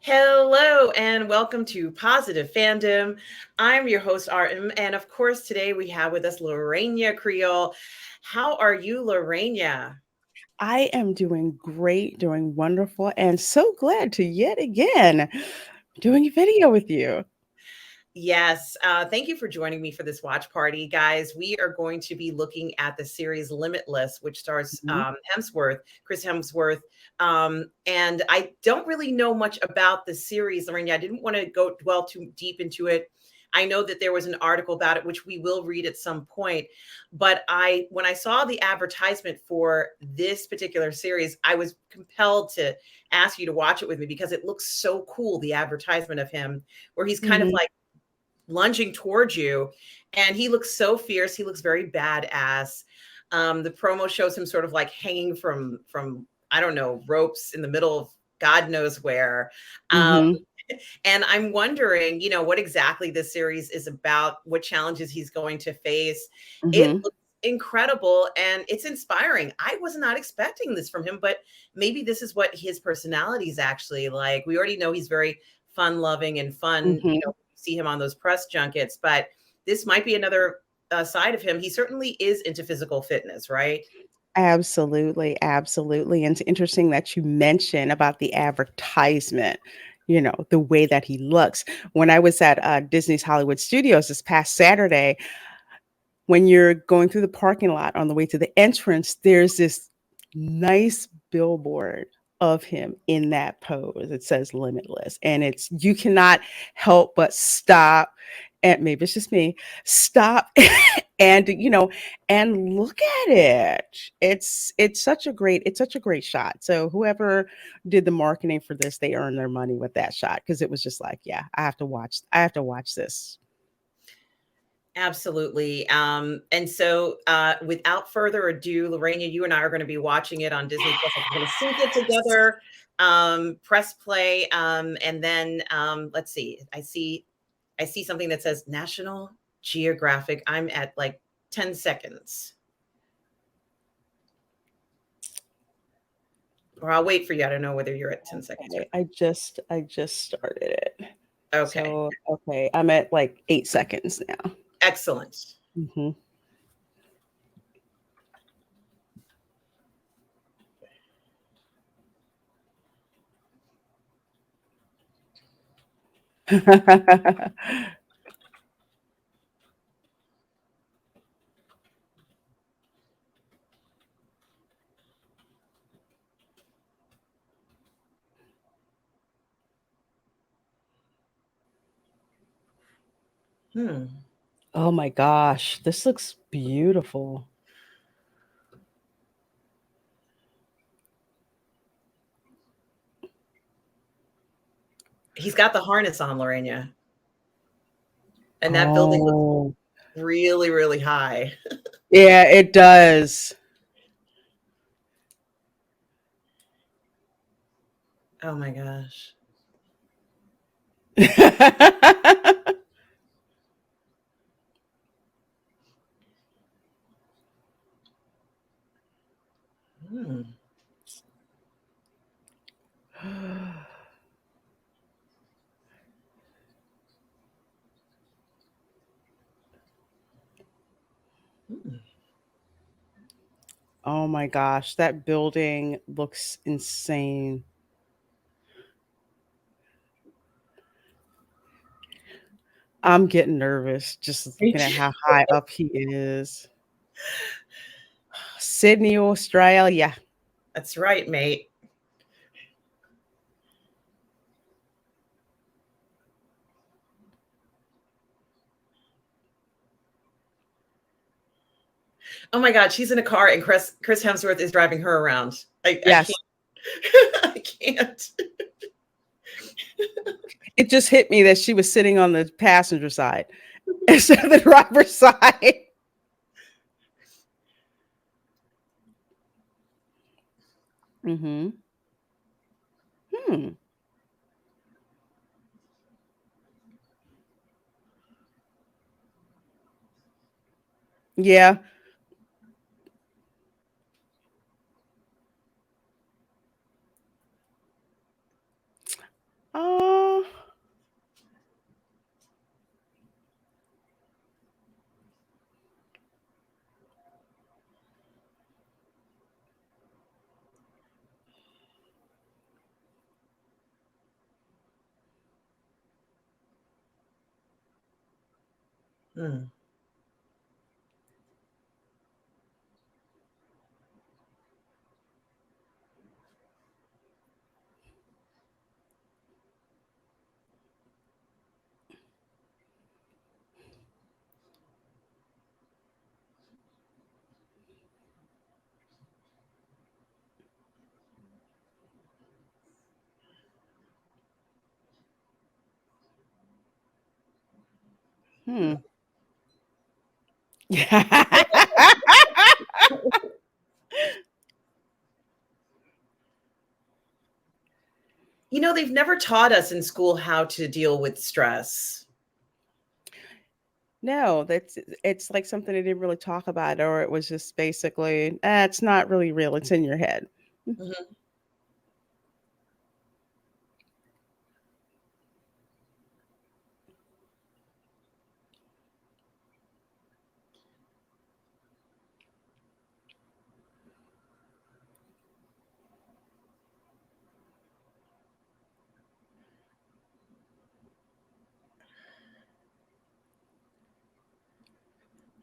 Hello and welcome to Positive Fandom. I'm your host, RM, and of course, today we have with us Lorena Creole. How are you, Lorena? I am doing great, doing wonderful, and so glad to yet again doing a video with you. Yes, thank you for joining me for this watch party, guys. We are going to be looking at the series Limitless, which stars Mhm, Chris Hemsworth. And I don't really know much about the series, Lorena. I didn't want to go dwell too deep into it. I know that there was an article about it, which we will read at some point. But when I saw the advertisement for this particular series, I was compelled to ask you to watch it with me because it looks so cool. The advertisement of him, where he's kind of mhm, like lunging towards you, and he looks so fierce. He looks very badass. The promo shows him sort of like hanging from I don't know, ropes in the middle of God knows where. um, mhm, and I'm wondering, what exactly this series is about, what challenges he's going to face. It mhm. looks incredible and it's inspiring. I was not expecting this from him, but maybe this is what his personality is actually like. We already know he's very fun loving and fun, Mhm. see him on those press junkets, but this might be another side of him. He certainly is into physical fitness, right? Absolutely, absolutely. And it's interesting that you mentioned about the advertisement, the way that he looks. When I was at Disney's Hollywood Studios this past Saturday, when you're going through the parking lot on the way to the entrance, there's this nice billboard of him in that pose. It says Limitless. And you cannot help but stop. And maybe it's just me, stop and and look at it. It's such a great shot. So whoever did the marketing for this, they earned their money with that shot because it was just like, yeah, I have to watch this. Absolutely. And so, without further ado, Lorena, you and I are going to be watching it on Disney Plus. We're going to sync it Yes. together, press play, and then let's see. I see something that says National Geographic. I'm at like 10 seconds, or I'll wait for you. I don't know whether you're at 10 seconds or Okay, I just started it. okay. So, okay, I'm at like 8 seconds now. Excellent. Mhm. Hmm. Oh my gosh, this looks beautiful. He's got the harness on, Lorena, and that building looks Oh. really, really high. Yeah, it does. Oh my gosh. Hmm. Hmm. Oh my gosh, that building looks insane. I'm getting nervous just Me looking at too. how high up he is. Sydney, Australia. That's right, mate. Oh my God, she's in a car and Chris Hemsworth is driving her around. I Yes. can't. I can't. It just hit me that she was sitting on the passenger side instead of the driver's side. Mhm. Hmm. Yeah. Mm. Hmm. You know, they've never taught us in school how to deal with stress. No, it's like something they didn't really talk about, or it was just basically, it's not really real. It's in your head. Mhm.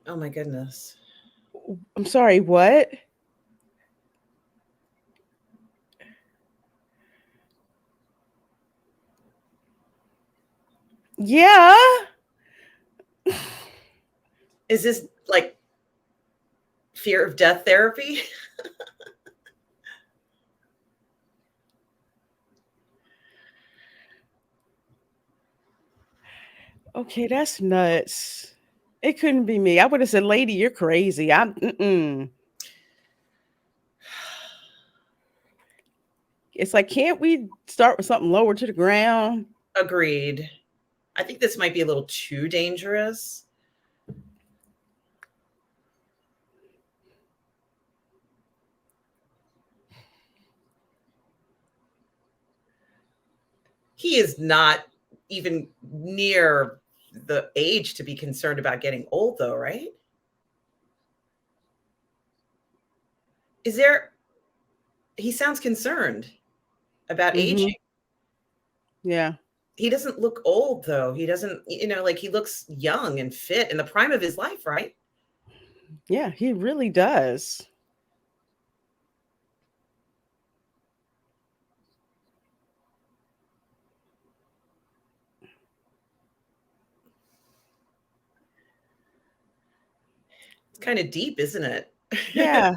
Oh my goodness. I'm sorry, what? Yeah. Is this like fear of death therapy? Okay, that's nuts. It couldn't be me. I would have said, "Lady, you're crazy." Mm-mm. It's like, can't we start with something lower to the ground? Agreed. I think this might be a little too dangerous. He is not even near the age to be concerned about getting old, though, right? Is there, he sounds concerned about Hmm. aging. Yeah. He doesn't look old, though. He doesn't, like he looks young and fit in the prime of his life, right? Yeah, he really does. It's kind of deep, isn't it? Yeah.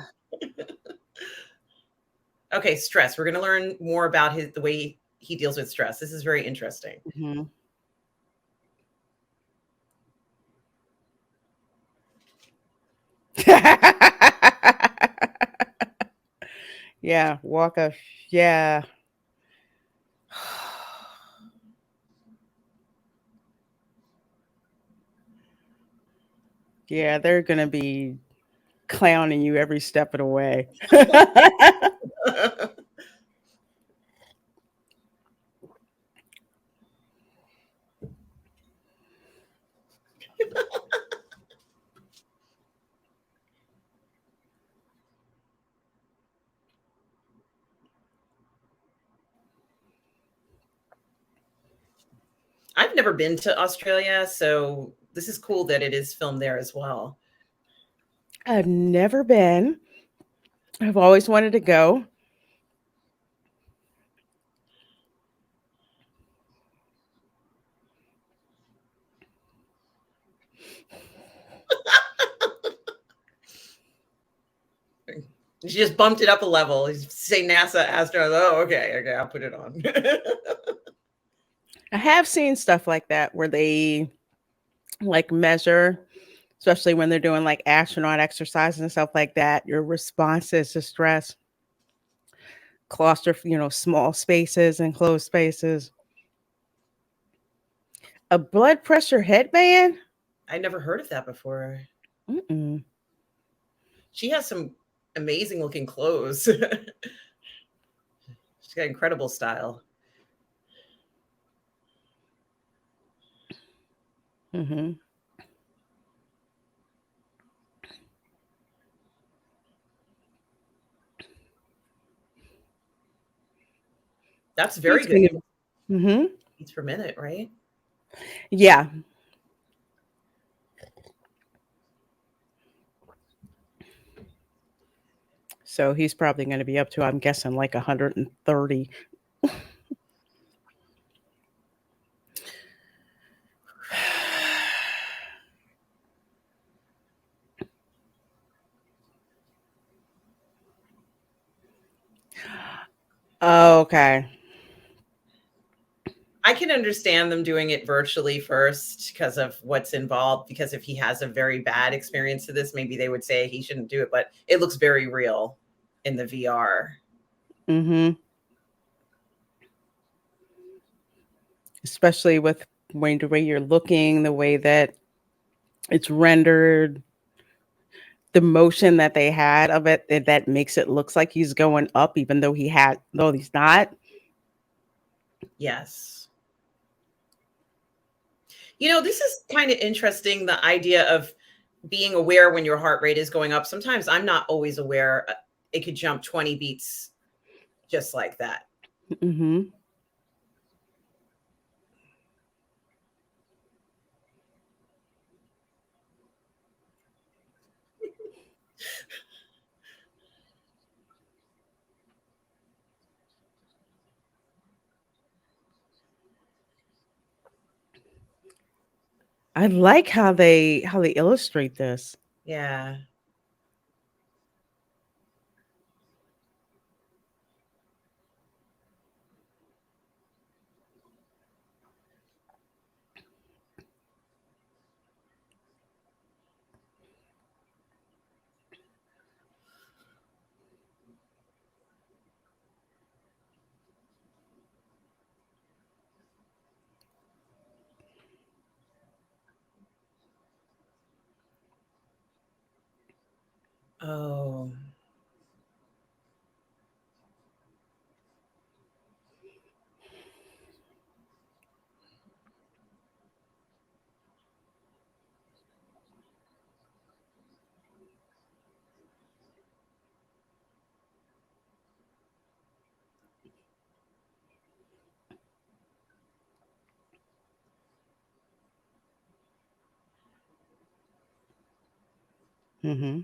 Okay, stress. We're going to learn more about the way he deals with stress. This is very interesting. Hmm. Yeah, Walker. Yeah. Yeah, they're gonna be clowning you every step of the way. I've never been to Australia, so this is cool that it is filmed there as well. I've never been. I've always wanted to go. She just bumped it up a level. You say NASA astronaut. Oh, okay, okay, I'll put it on. I have seen stuff like that where they like measure, especially when they're doing like astronaut exercises and stuff like that, your responses to stress, small spaces and closed spaces. A blood pressure headband? I never heard of that before. Mm-mm. She has some amazing looking clothes. She's got incredible style. Mm-hmm. That's very Beats good. being Mm-hmm. Beats per minute, right? Yeah. So he's probably going to be up to, I'm guessing, like 130. Okay. I can understand them doing it virtually first because of what's involved. Because if he has a very bad experience to this, maybe they would say he shouldn't do it, but it looks very real in the VR. Mm-hmm. Especially with the way you're looking, the way that it's rendered, the motion that they had of it, that makes it looks like he's going up, even though he's not. Yes. This is kind of interesting, the idea of being aware when your heart rate is going up. Sometimes I'm not always aware. It could jump 20 beats just like that. Mm-hmm. I like how they illustrate this. Yeah. Oh. Mm-hmm.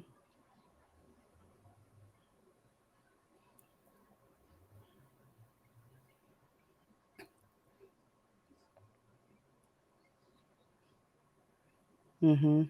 Mm-hmm.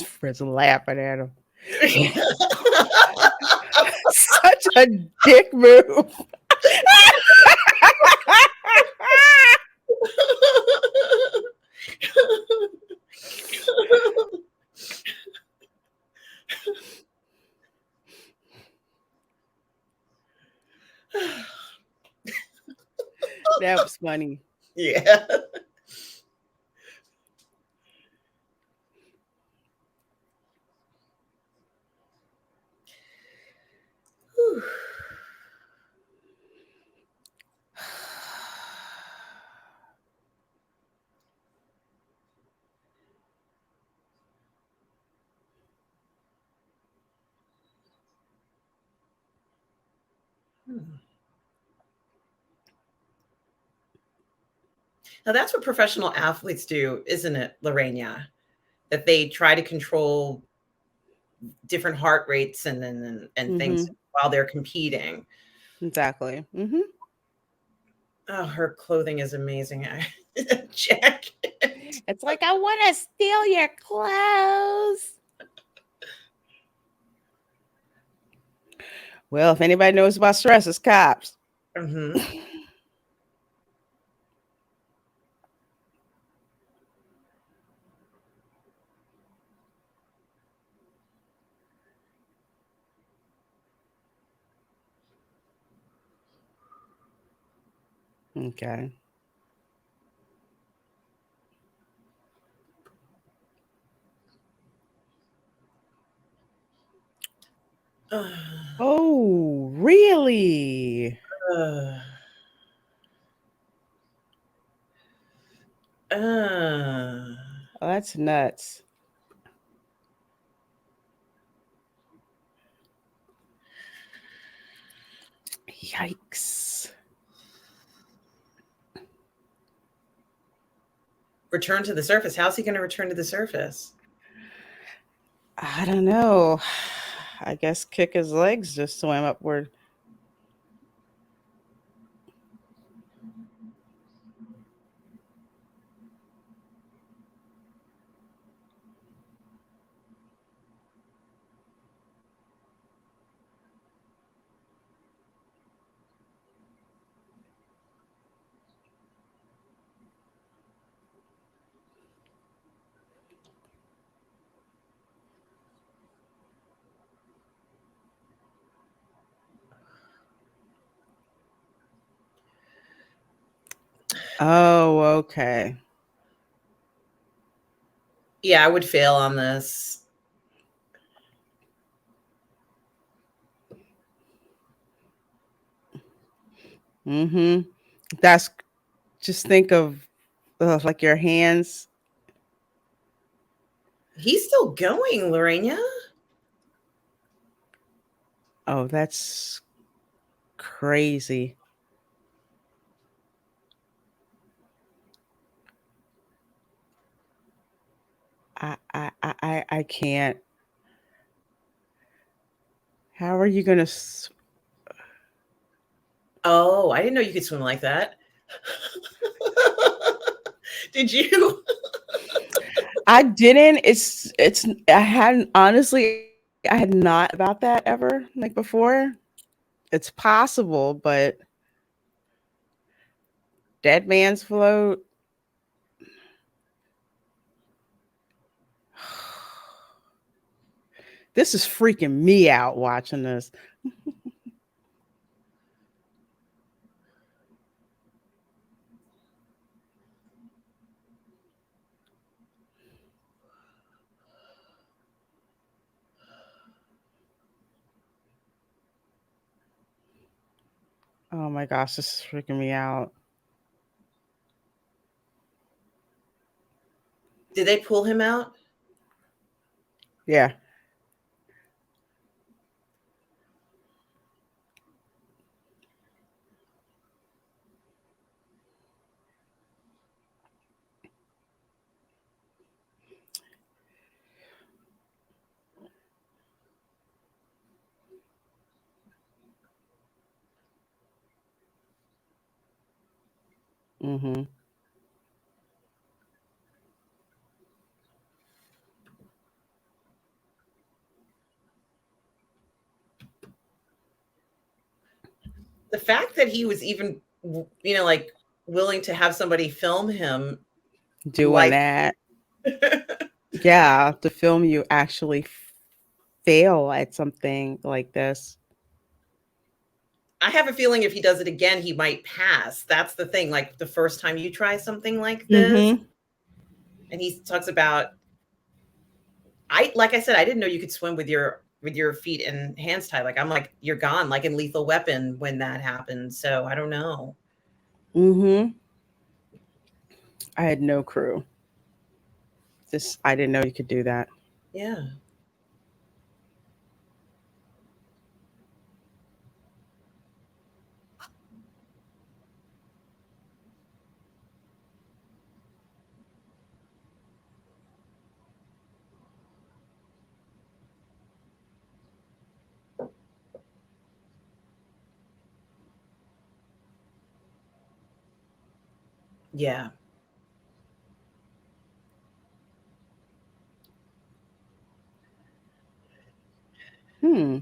Fred's laughing at him. Such a dick move. That was funny. Yeah. Whew. Hmm. Now that's what professional athletes do, isn't it, Lorena? That they try to control different heart rates and things Mm-hmm. while they're competing. Exactly. Mm-hmm. Oh, her clothing is amazing. Jacket. It's like, I want to steal your clothes. Well, if anybody knows about stress, it's cops. Hmm. Okay. Oh, really? Uh, uh, Oh, that's nuts. Yikes. return to the surface. How's he going to return to the surface? I don't know. I guess kick his legs to swim upward. Oh, okay. Yeah, I would fail on this. Mm-hmm. That's just think of like your hands. He's still going, Lorena. Oh, that's crazy. I can't. How are you gonna? Oh, I didn't know you could swim like that. Did you? I didn't. It's. I hadn't honestly. I had not about that ever like before. It's possible, but dead man's float. This is freaking me out watching this. Oh my gosh, this is freaking me out. Did they pull him out? Yeah. Mm-hmm. The fact that he was even, like willing to have somebody film him, Doing like, that. Yeah, to film you actually fail at something like this. I have a feeling if he does it again, he might pass. That's the thing. Like the first time you try something like this, Mm-hmm. and he talks about, like I said, I didn't know you could swim with your feet and hands tied. Like I'm like, you're gone, like in Lethal Weapon when that happened. So I don't know. Mm-hmm. I had no clue. This I didn't know you could do that. Yeah. Yeah. Hmm.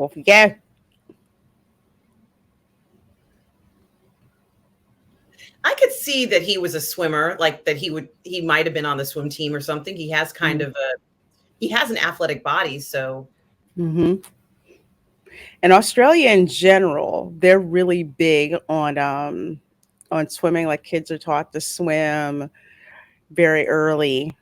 Off we go. I could see that he was a swimmer, like that he might have been on the swim team or something. He has kind of a he has an athletic body, so Mm-hmm. And Australia in general, they're really big on swimming. Like kids are taught to swim very early.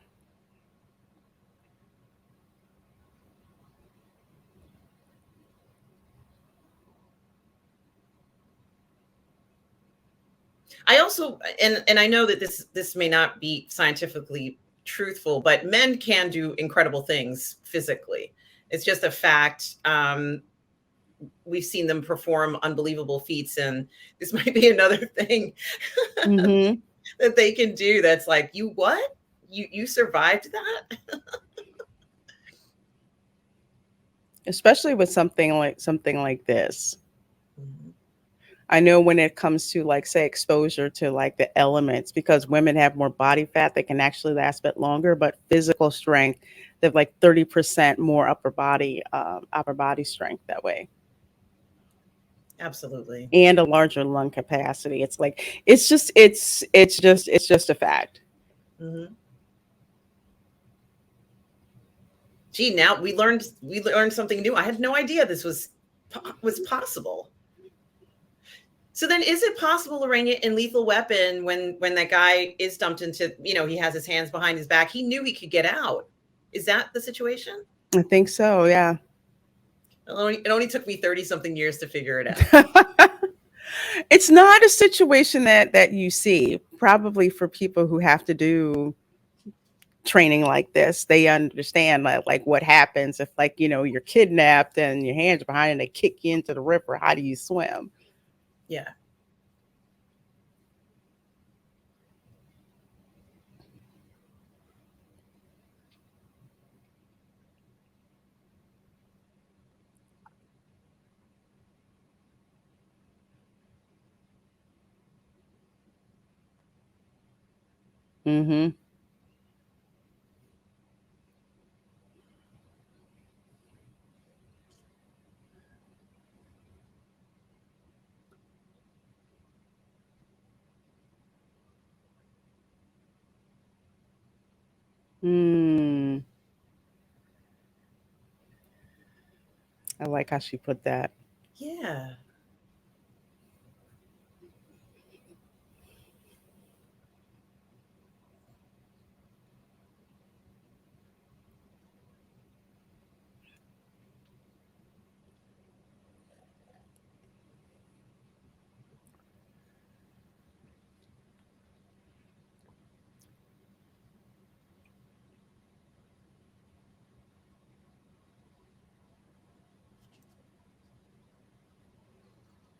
I also and I know that this may not be scientifically truthful, but men can do incredible things physically. It's just a fact. We've seen them perform unbelievable feats, and this might be another thing Mm-hmm. that they can do. That's like, you what? You survived that? Especially with something like this. Mhm. I know when it comes to like say exposure to like the elements, because women have more body fat, they can actually last a bit longer, but physical strength, they have like 30% more upper body strength that way. Absolutely. And a larger lung capacity. It's like it's just a fact. Hmm. Gee, now we learned something new. I had no idea this was possible. So then, is it possible, Lorena, in Lethal Weapon, when that guy is dumped into, he has his hands behind his back, he knew he could get out. Is that the situation? I think so, yeah. It only took me 30 something years to figure it out. It's not a situation that you see probably for people who have to do training like this. They understand like what happens if like you're kidnapped and your hands are behind and they kick you into the river. How do you swim? Yeah. Mm-hmm. Mm. I like how she put that. Yeah.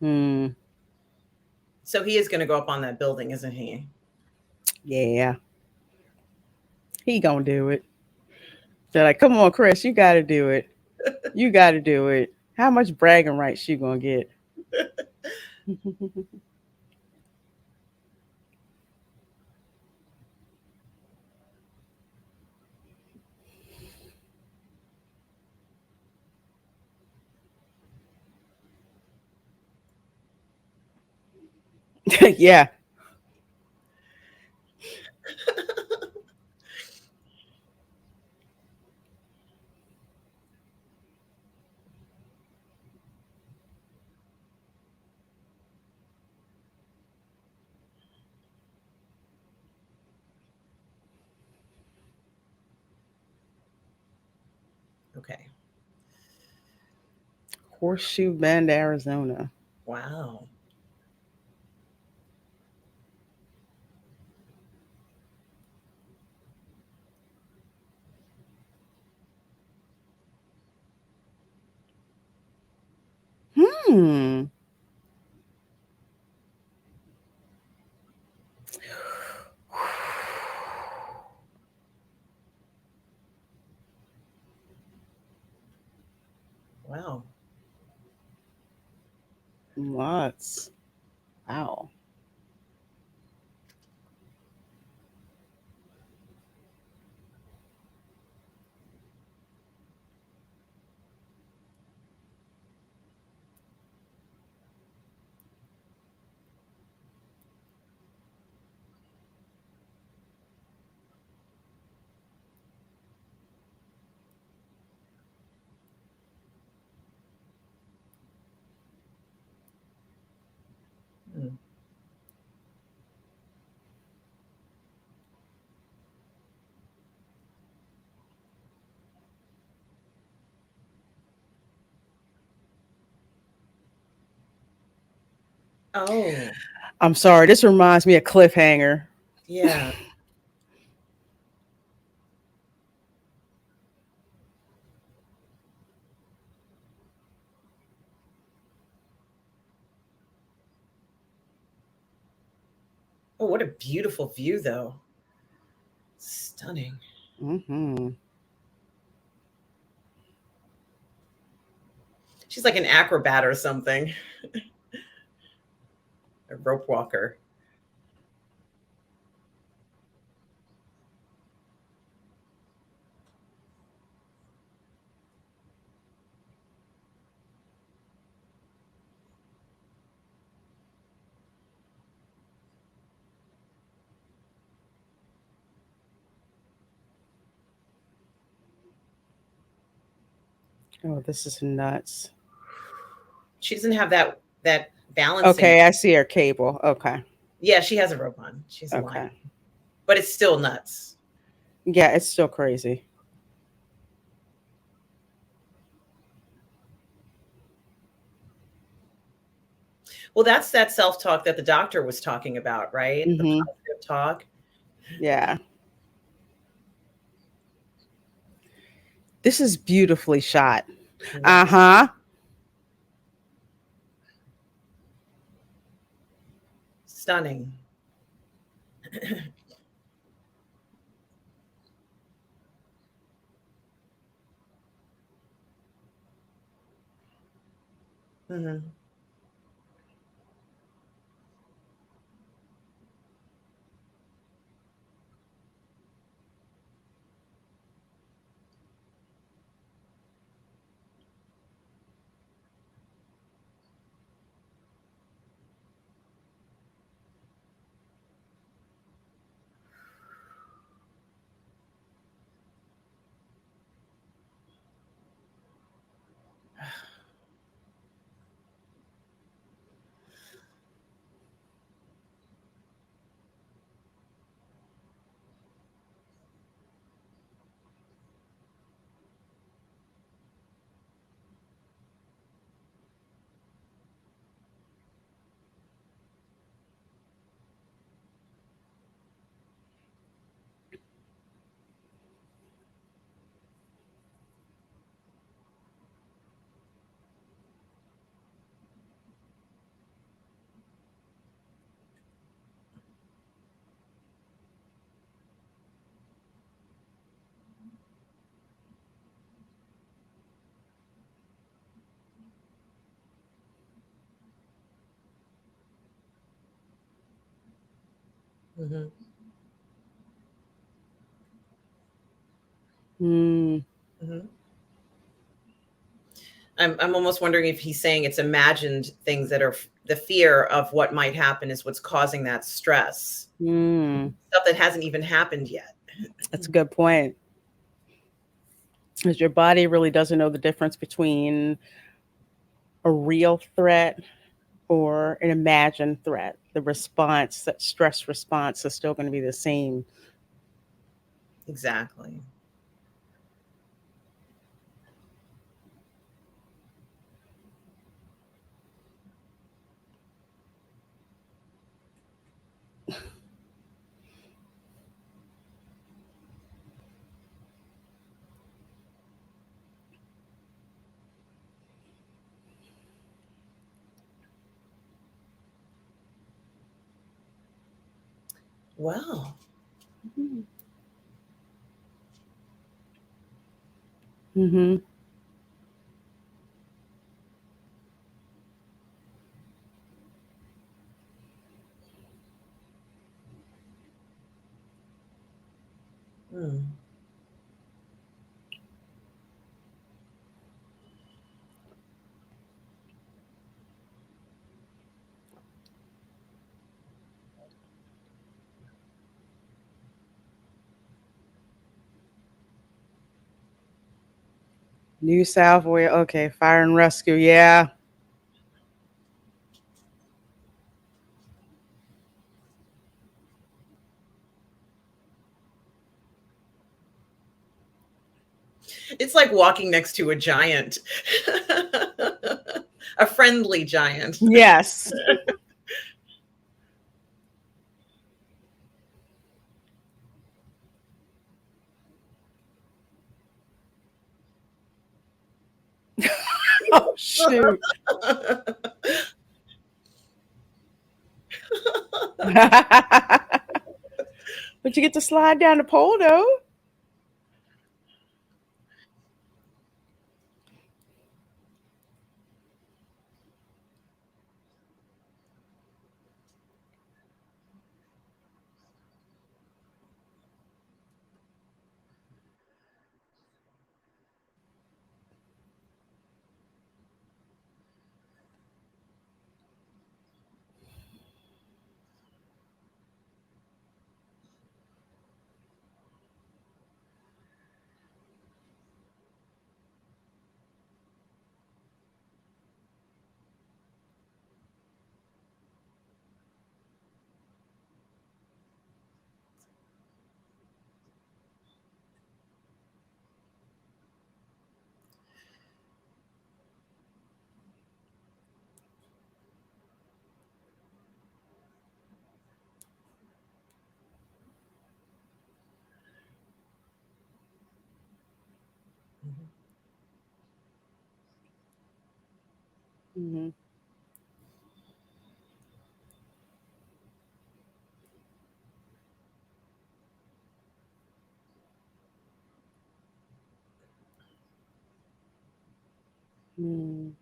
Mm. So he is going to go up on that building, isn't he? Yeah, he gonna do it. They're like, come on, Chris, you gotta do it. You gotta do it. How much bragging rights you gonna get? Yeah. Okay. Horseshoe Bend, Arizona. Wow. Hmm. Wow. Lots. Wow. Oh, I'm sorry, this reminds me of Cliffhanger. yeah. Oh, what a beautiful view, though. Stunning. Hmm. She's like an acrobat or something, a rope walker. Oh, this is nuts. She doesn't have that balancing. Okay, I see her cable. Okay, Yeah, she has a rope on. She's a line, okay. but it's still nuts. Yeah, it's still crazy. Well, that's that self-talk that the doctor was talking about, right? The Hmm. positive talk. Yeah, this is beautifully shot. Uh Yes. huh. Stunning. Hmm. Hmm. Mm, Hmm. I'm almost wondering if he's saying it's imagined things that are the fear of what might happen is what's causing that stress. mm. Stuff that hasn't even happened yet. That's a good point. Because your body really doesn't know the difference between a real threat or an imagined threat. The response, that stress response, is still going to be the same. Exactly. Well. Mm-hmm. Hmm. New South Wales. Okay, fire and rescue. Yeah. It's like walking next to a giant, a friendly giant. Yes. shoot. But you get to slide down the pole though. Mhm. Mm.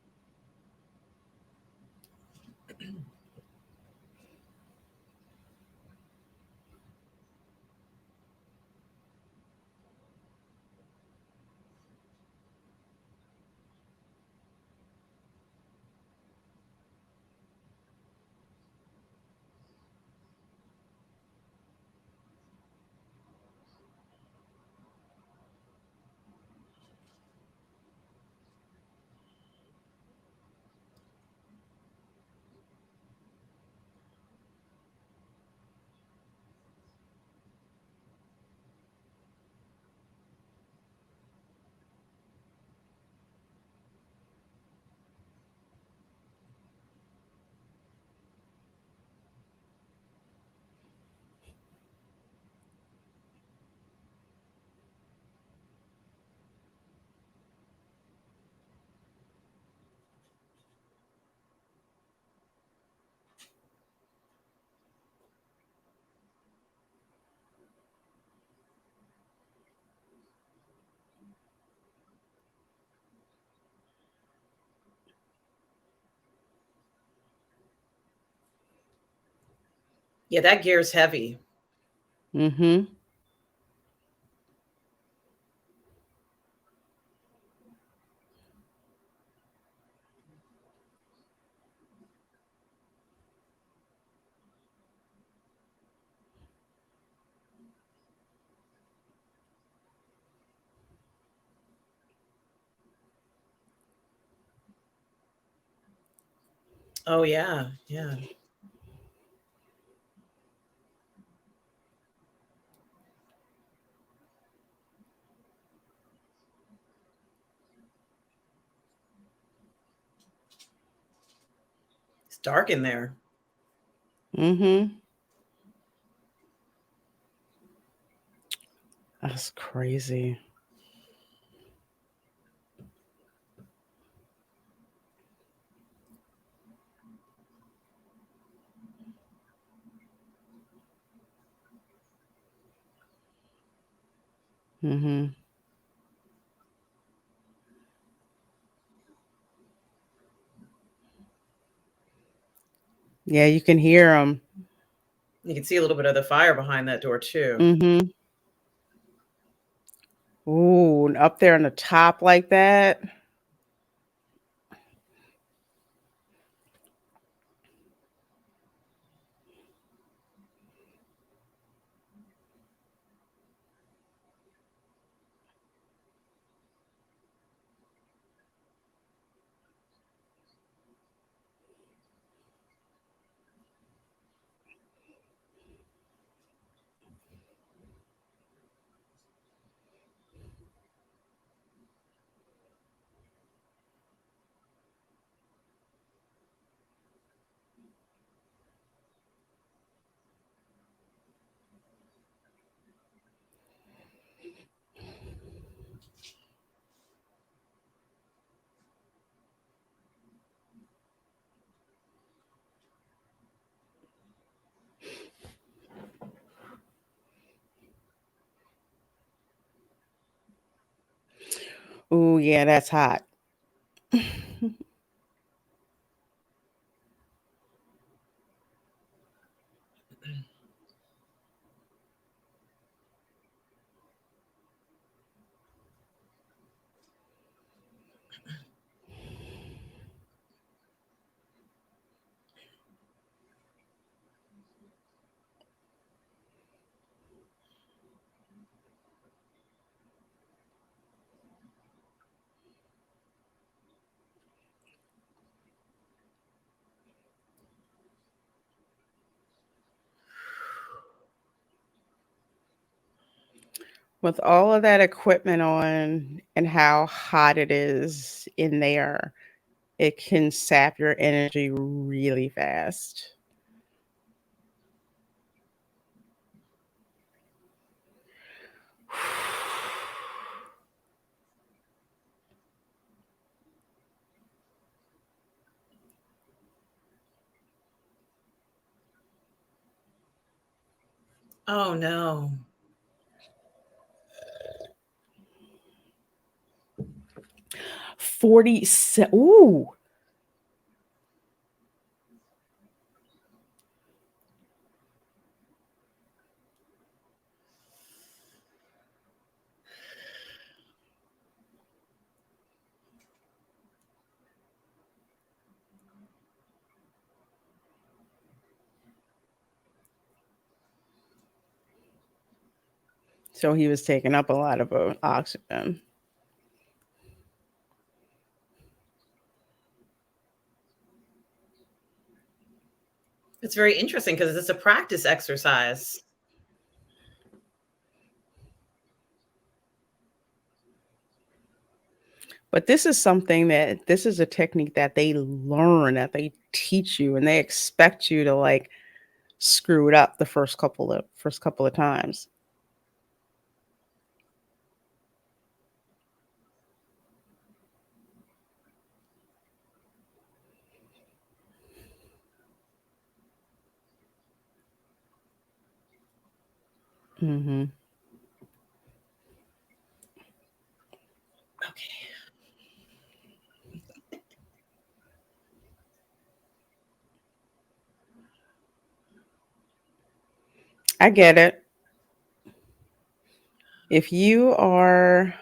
Yeah, that gear's heavy. Mhm. Oh yeah, yeah. It's dark in there. Mhm. That's crazy. Mhm. Yeah, you can hear them. You can see a little bit of the fire behind that door too. Mhm. Ooh, and up there on the top like that. Ooh, yeah, that's hot. With all of that equipment on and how hot it is in there, it can sap your energy really fast. Oh no. 47. Ooh. So he was taking up a lot of oxygen. It's very interesting because it's a practice exercise. But this is a technique that they learn, that they teach you, and they expect you to like screw it up the first couple of times. Hmm. Okay. I get it. If you are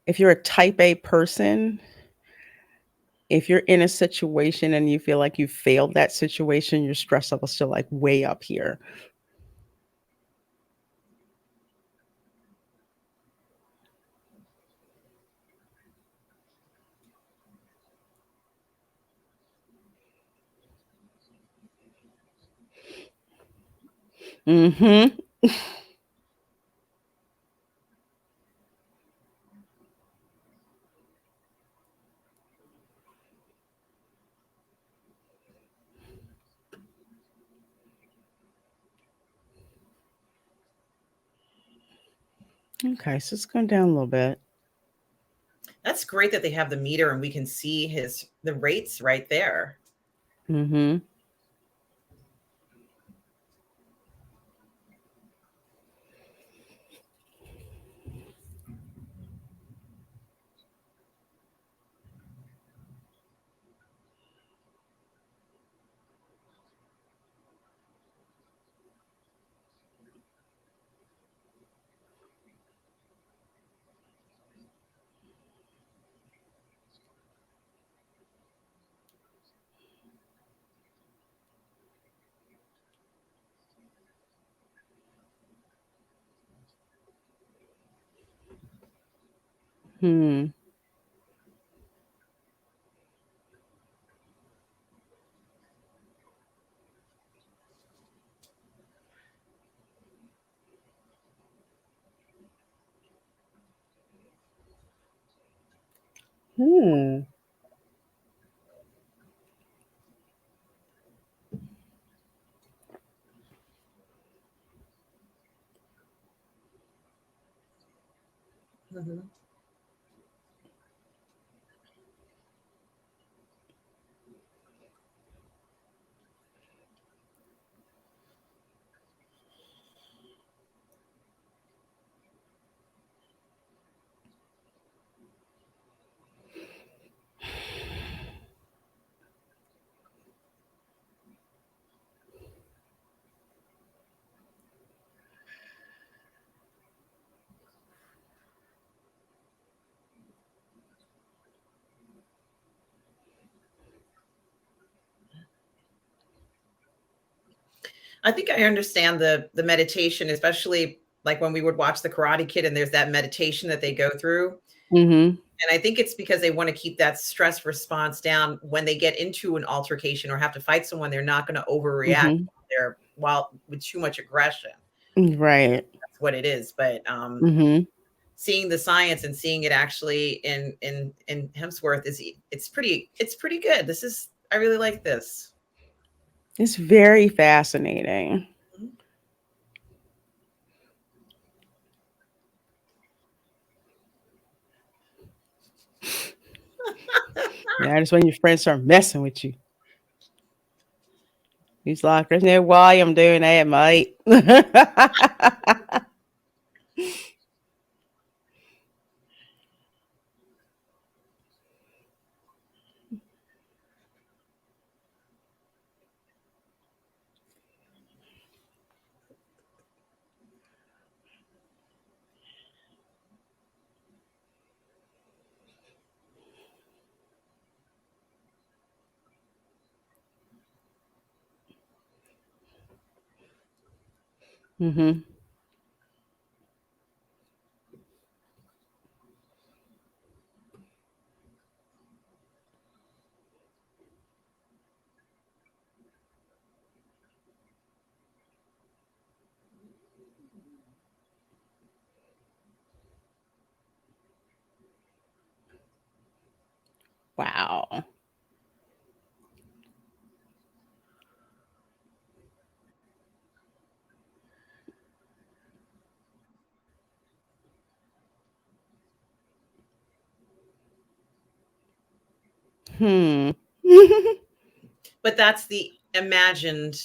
if you're a type A person, if you're in a situation and you feel like you failed that situation, your stress level's still like way up here. Hmm. Okay, so it's going down a little bit. That's great that they have the meter and we can see the rates right there. Hmm. Hmm. Hmm. Mhm. I think I understand the meditation, especially like when we would watch the Karate Kid and there's that meditation that they go through. Mhm. And I think it's because they want to keep that stress response down when they get into an altercation or have to fight someone. They're not going to overreact Mhm. there while with too much aggression. Right. That's what it is. But Mhm. seeing the science and seeing it actually in Hemsworth is it's pretty good. This is I really like this. It's very fascinating. Mhm. Yeah, just when your friends start messing with you. He's like, "There's no way I'm doing that, mate." Mhm. Wow. Hmm. But that's the imagined.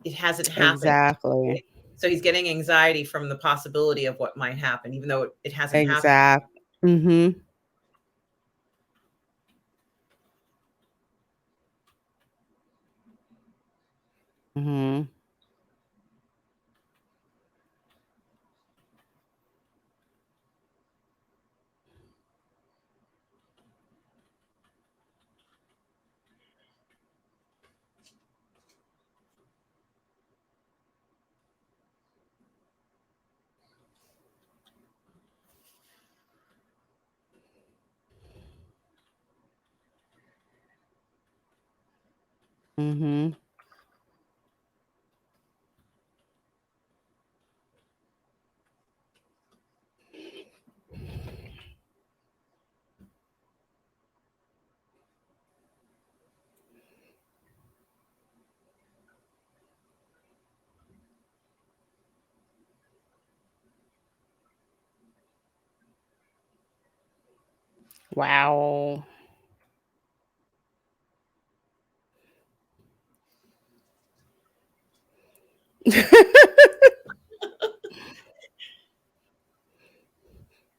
It hasn't happened. Exactly. So he's getting anxiety from the possibility of what might happen, even though it hasn't happened. Exact. Mhm. Mhm. Mhm. Wow.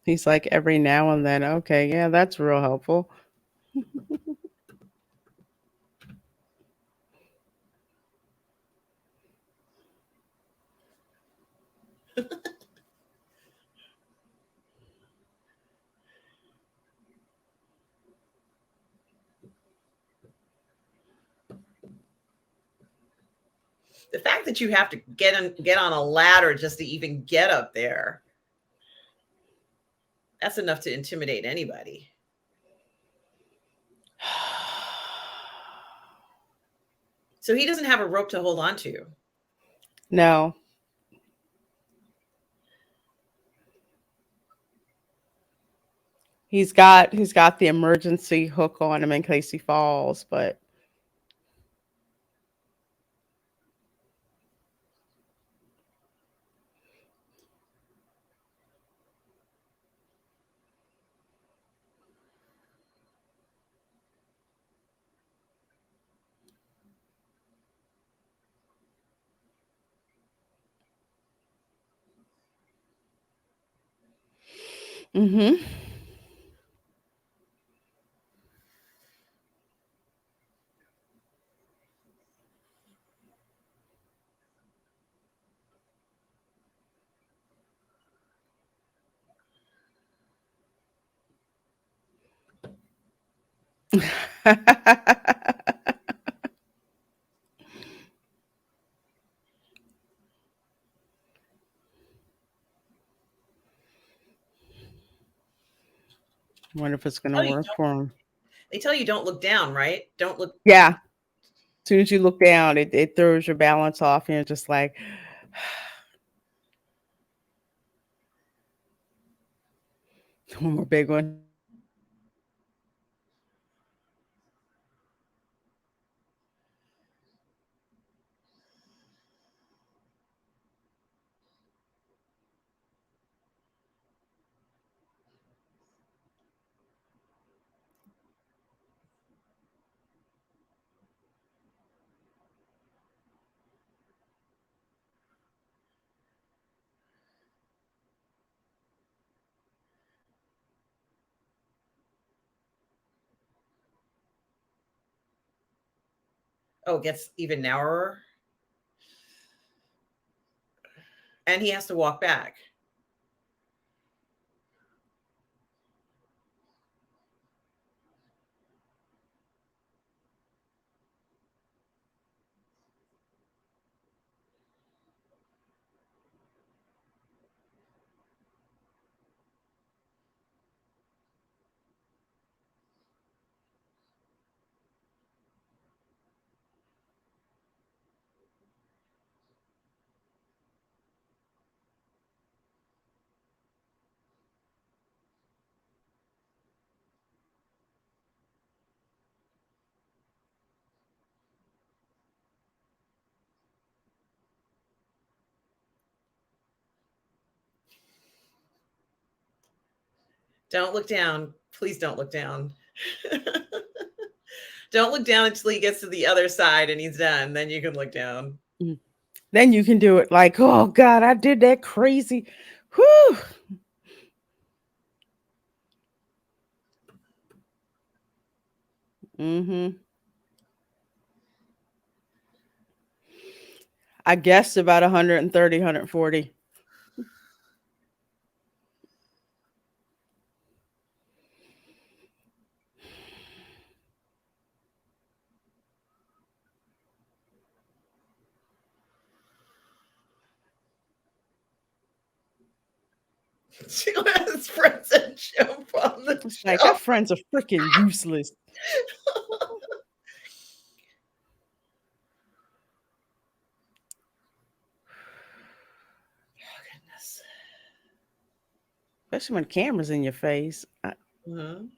He's like, every now and then, okay, yeah, that's real helpful. The fact that you have to get on a ladder just to even get up there, that's enough to intimidate anybody. So he doesn't have a rope to hold on to. No, he's got the emergency hook on him in case he falls, but mhm. Wonder if it's gonna Tell you work don't, for him. they tell you don't look down, right? Don't look. Yeah. As soon as you look down, it throws your balance off, and you're just like, one more big one. Oh, it gets even narrower, and he has to walk back. Don't look down. Please don't look down. Don't look down until he gets to the other side and he's done. Then you can look down. Mm. Then you can do it like, oh God, I did that crazy. Whew. Mm-hmm. I guess about 130, 140. She let his friends and jump on the It's like, our shelf. friends are freaking useless. Oh, goodness. Especially when camera's in your face. Mhm.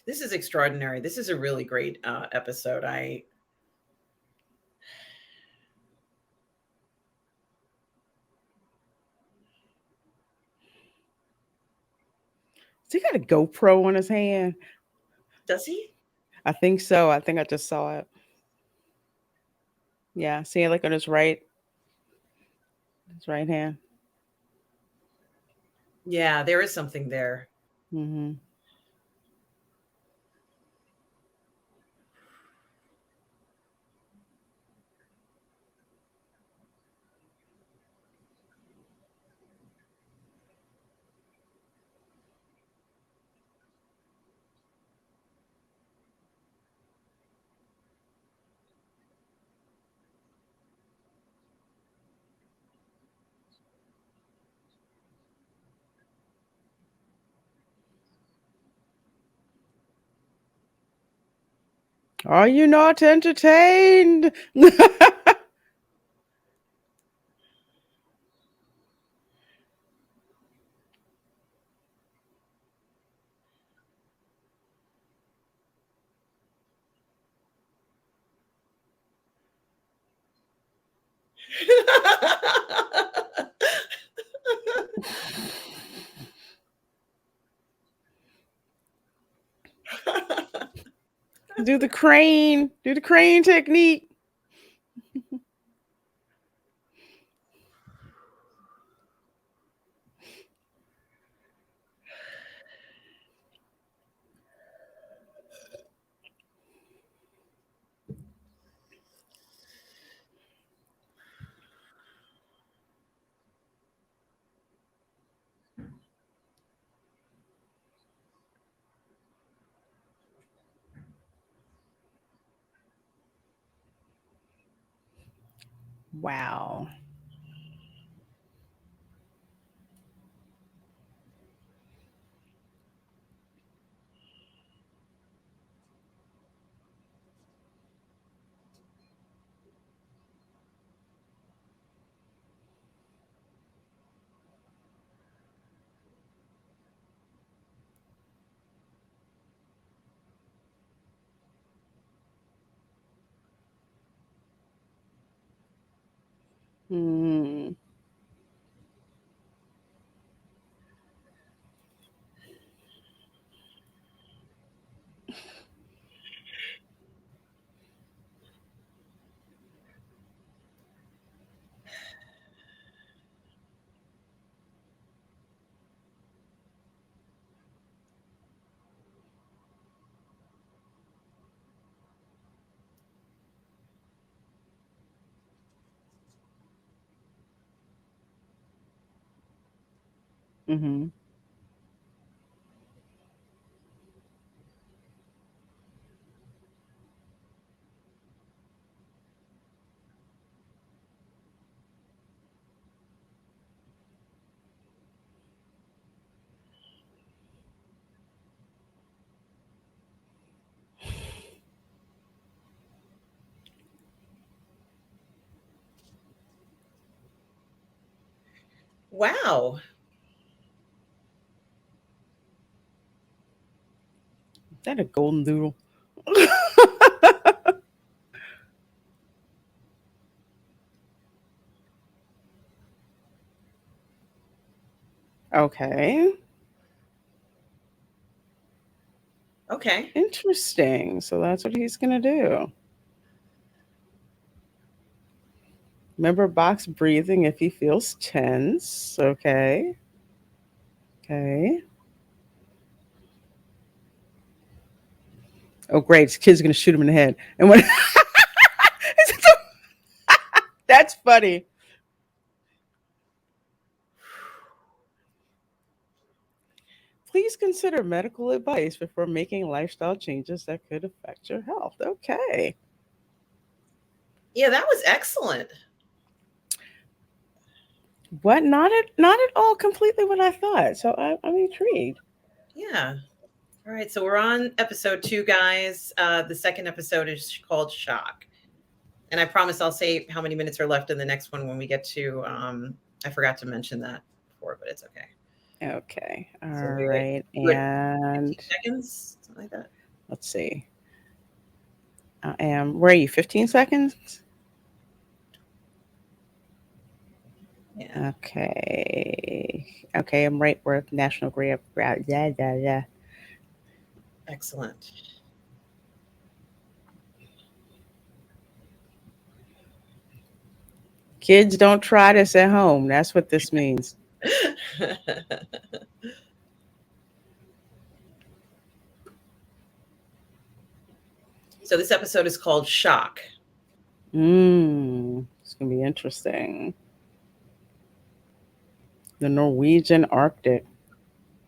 This is extraordinary. This is a really great episode. I Has he got a GoPro on his hand? Does he? I think so. I think I just saw it. Yeah, see it like on his right hand. Yeah, there is something there. Mm-hmm. Are you not entertained? Do the crane. Do the crane technique. Wow. Mm. Mhm. Wow. Is that a golden doodle? Okay. Okay. Interesting. So that's what he's going to do. Remember box breathing if he feels tense. Okay. Okay. Oh, great. His kid's going to shoot him in the head. And when that's funny. Please consider medical advice before making lifestyle changes that could affect your health. Okay. Yeah, that was excellent. What? Not at all completely what I thought. So I'm intrigued. Yeah. All right. So we're on episode 2, guys. The second episode is called Shock. And I promise I'll say how many minutes are left in the next one when we get to I forgot to mention that before, but it's okay. Okay. All So maybe I right. do it And 15 seconds, something like that. let's see. I am, where are you? 15 seconds? Yeah. Okay. Okay. I'm right where National Geographic. Yeah, yeah, yeah. Excellent. Kids, don't try this at home. That's what this means. So this episode is called Shock. It's going to be interesting. The Norwegian Arctic.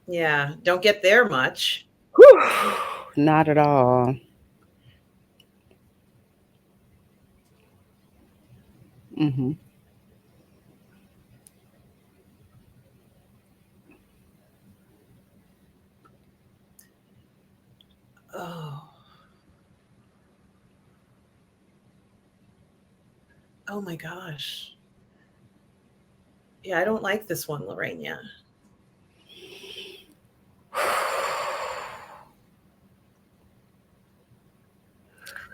Yeah, don't get there much. Whew, not at all. Hmm. Oh, oh my gosh. Yeah, I don't like this one, Lorraine. Yeah.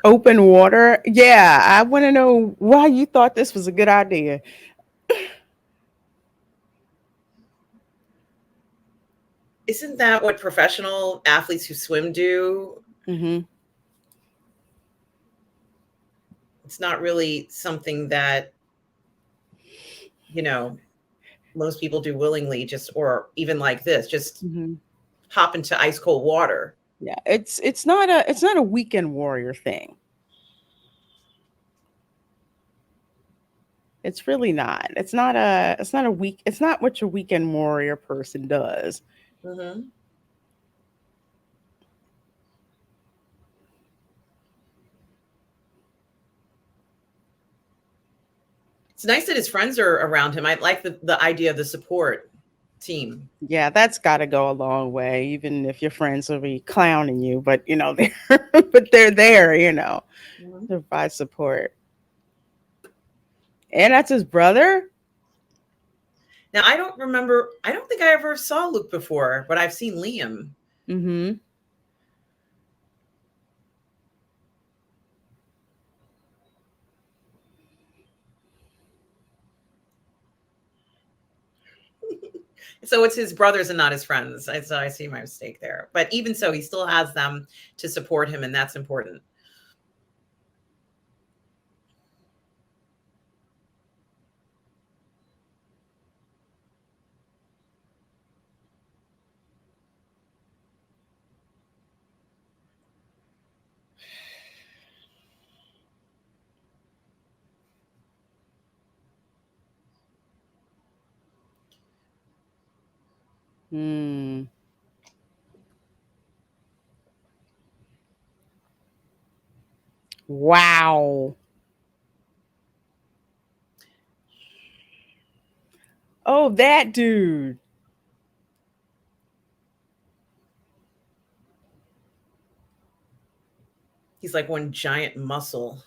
Open water. Yeah, I want to know why you thought this was a good idea. Isn't that what professional athletes who swim do? Hmm. It's not really something that, you know, most people do willingly, just or even like this, just Hmm. hop into ice cold water. Yeah, it's not a weekend warrior thing. It's really not. It's not what your weekend warrior person does. Hmm. It's nice that his friends are around him. I like the idea of the support team. Yeah, that's got to go a long way, even if your friends will be clowning you. But they're there, Mhm. to provide support. And that's his brother. Now, I don't remember, I don't think I ever saw Luke before, but I've seen Liam. Mm-hmm. So it's his brothers and not his friends. So I see my mistake there. But even so, he still has them to support him, and that's important. Hmm. Wow. Oh, that dude. He's like one giant muscle.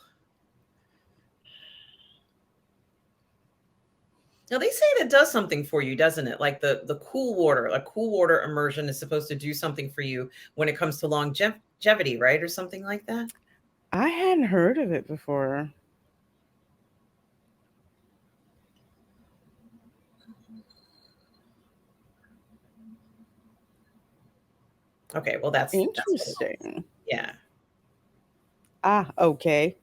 Now they say that does something for you, doesn't it? Like the cool water, a cool water immersion is supposed to do something for you when it comes to longevity, right? Or something like that. I hadn't heard of it before. Okay, well that's what it is. Interesting. Yeah. Ah, okay.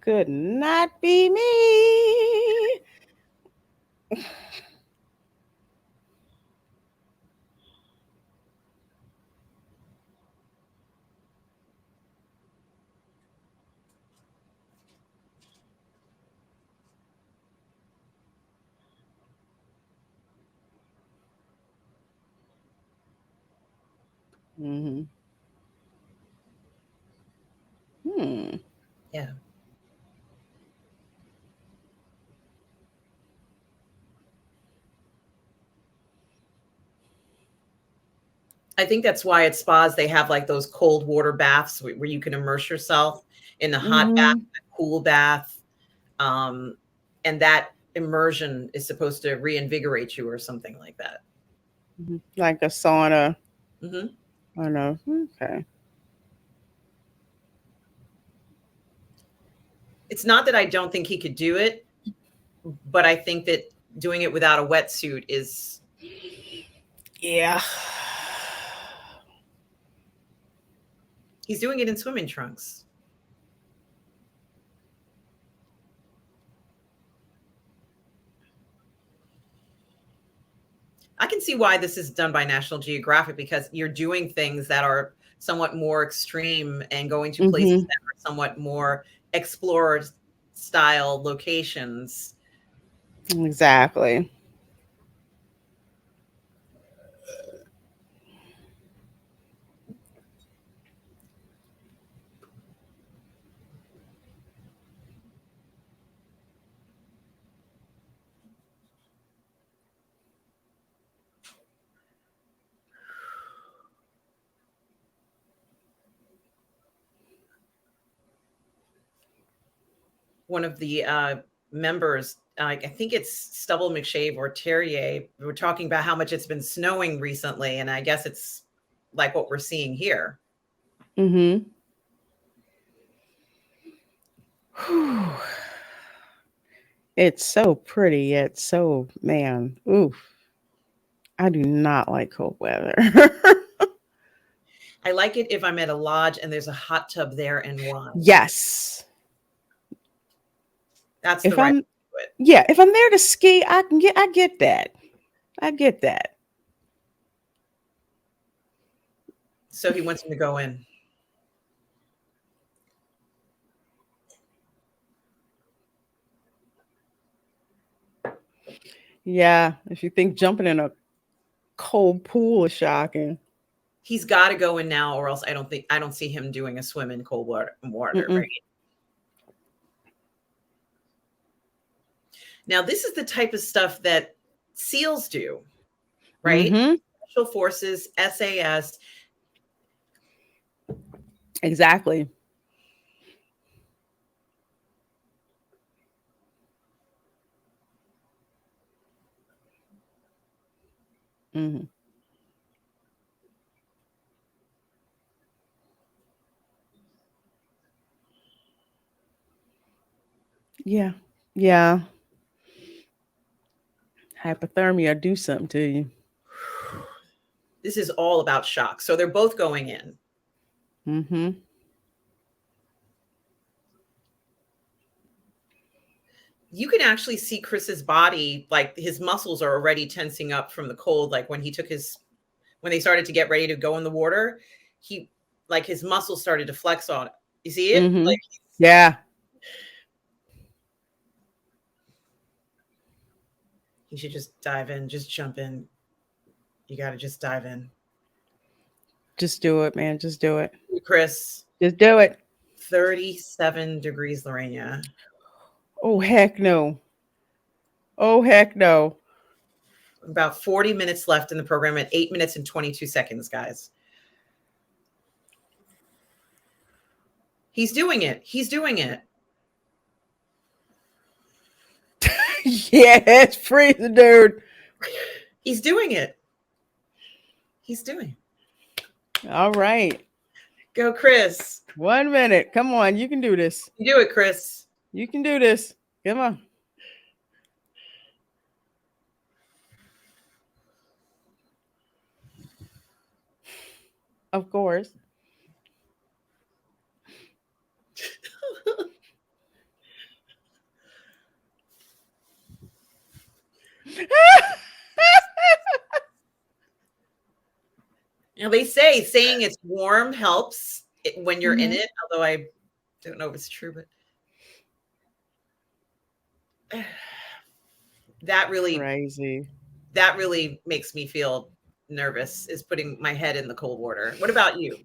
Could not be me. Hmm. Hmm. Yeah. I think that's why at spas they have like those cold water baths where you can immerse yourself in the hot bath, Hmm. the cool bath. Um, and that immersion is supposed to reinvigorate you or something like that. Like a sauna. Hmm. I know. Okay. It's not that I don't think he could do it, but I think that doing it without a wetsuit is, Yeah. he's doing it in swimming trunks. I can see why this is done by National Geographic because you're doing things that are somewhat more extreme and going to places Hmm. that are somewhat more explorer style locations. Exactly. One of the members, I think it's Stubble McShave or Terrier, were talking about how much it's been snowing recently, and I guess it's like what we're seeing here. Hmm. It's so pretty. It's so, man. Oof. I do not like cold weather. I like it if I'm at a lodge and there's a hot tub there and wine. Yes. That's the If right I'm, way to do it. yeah, if I'm there to ski, I get that. I get that. So he wants him to go in. Yeah. If you think jumping in a cold pool is shocking. He's got to go in now, or else I don't see him doing a swim in cold water, Mm-mm. right? Now, this is the type of stuff that SEALs do, right? Mm-hmm. Special Forces, SAS. Exactly. Hmm. Yeah. Yeah. Hypothermia do something to you. This is all about shock. So they're both going in. Mm-hmm. You can actually see Chris's body, like his muscles are already tensing up from the cold. Like when they started to get ready to go in the water, like his muscles started to flex on it. You see it? Mm-hmm. Like Yeah. you should just dive in, just jump in. You got to just dive in. Just do it, man. Just do it. Chris, Just do it. 37 degrees, Lorena. Oh, heck no. Oh, heck no. About 40 minutes left in the program at 8 minutes and 22 seconds, guys. He's doing it. He's doing it. Yeah, it's freezing, dude. He's doing it. He's doing it. All right. Go, Chris. 1 minute. Come on. You can do this. You do it, Chris. You can do this. Come on. Of course. They say saying it's warm helps when you're in Mhm. it, although I don't know if it's true, but that Crazy. really makes me feel nervous, is putting my head in the cold water. What about you?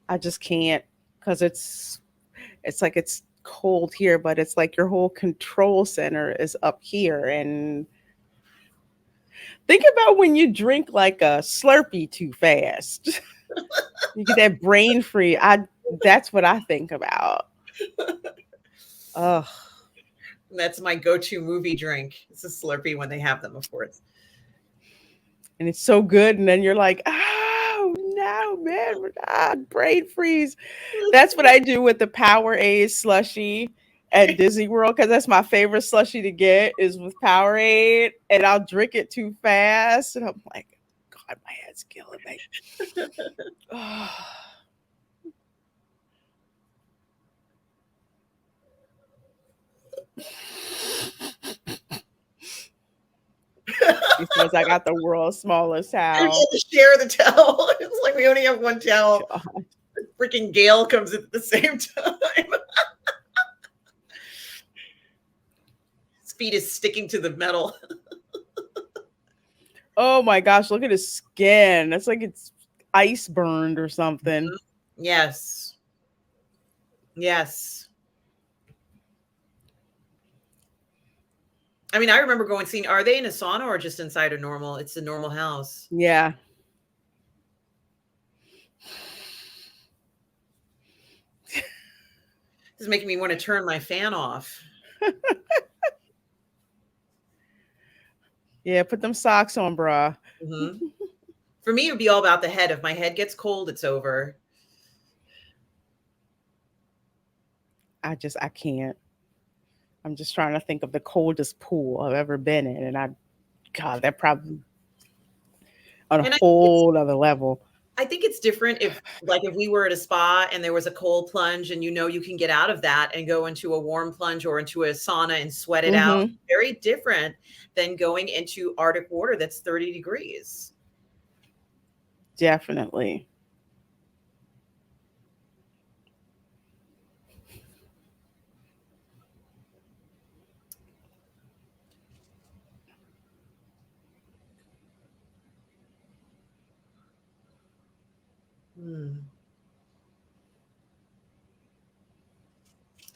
I just can't, because it's like it's cold here, but it's like your whole control center is up here. And think about when you drink like a Slurpee too fast. You get that brain free. That's what I think about. Ugh. That's my go-to movie drink. It's a Slurpee when they have them, of course. And it's so good. And then you're like, oh no, man, brain freeze. That's what I do with the Powerade slushy at Disney World, because that's my favorite slushy to get is with Powerade, and I'll drink it too fast, and I'm like, God, my head's killing me. Because I got the world's smallest We towel. have to share the towel. It's like we only have one towel. God. Freaking Gale comes at the same time. His feet is sticking to the metal. Oh my gosh, look at his skin. It's like it's ice burned or something. Yes. Yes. I mean, I remember going seeing, are they in a sauna or just inside a normal? It's a normal house. Yeah. This is making me want to turn my fan off. Yeah, put them socks on, brah. Mm-hmm. For me, it would be all about the head. If my head gets cold, it's over. I can't. I'm just trying to think of the coldest pool I've ever been in. And God, that probably on a And whole other level. I think it's different if we were at a spa and there was a cold plunge and you can get out of that and go into a warm plunge or into a sauna and sweat it out. Mm-hmm. Very different than going into Arctic water that's 30 degrees. Definitely.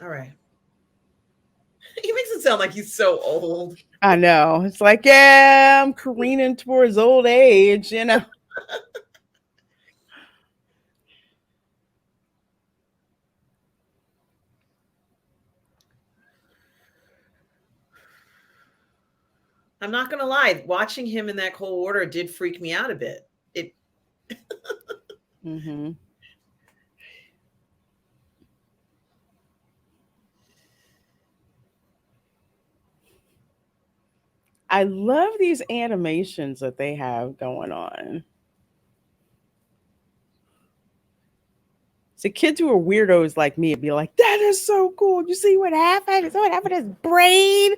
All right. He makes it sound like he's so old. I know. It's like, yeah, I'm careening towards old age, you know. I'm not going to lie. Watching him in that cold water did freak me out a bit. Mm-hmm. I love these animations that they have going on. So kids who are weirdos like me would be like, "That is so cool! You see what happened? So what happened to his brain?"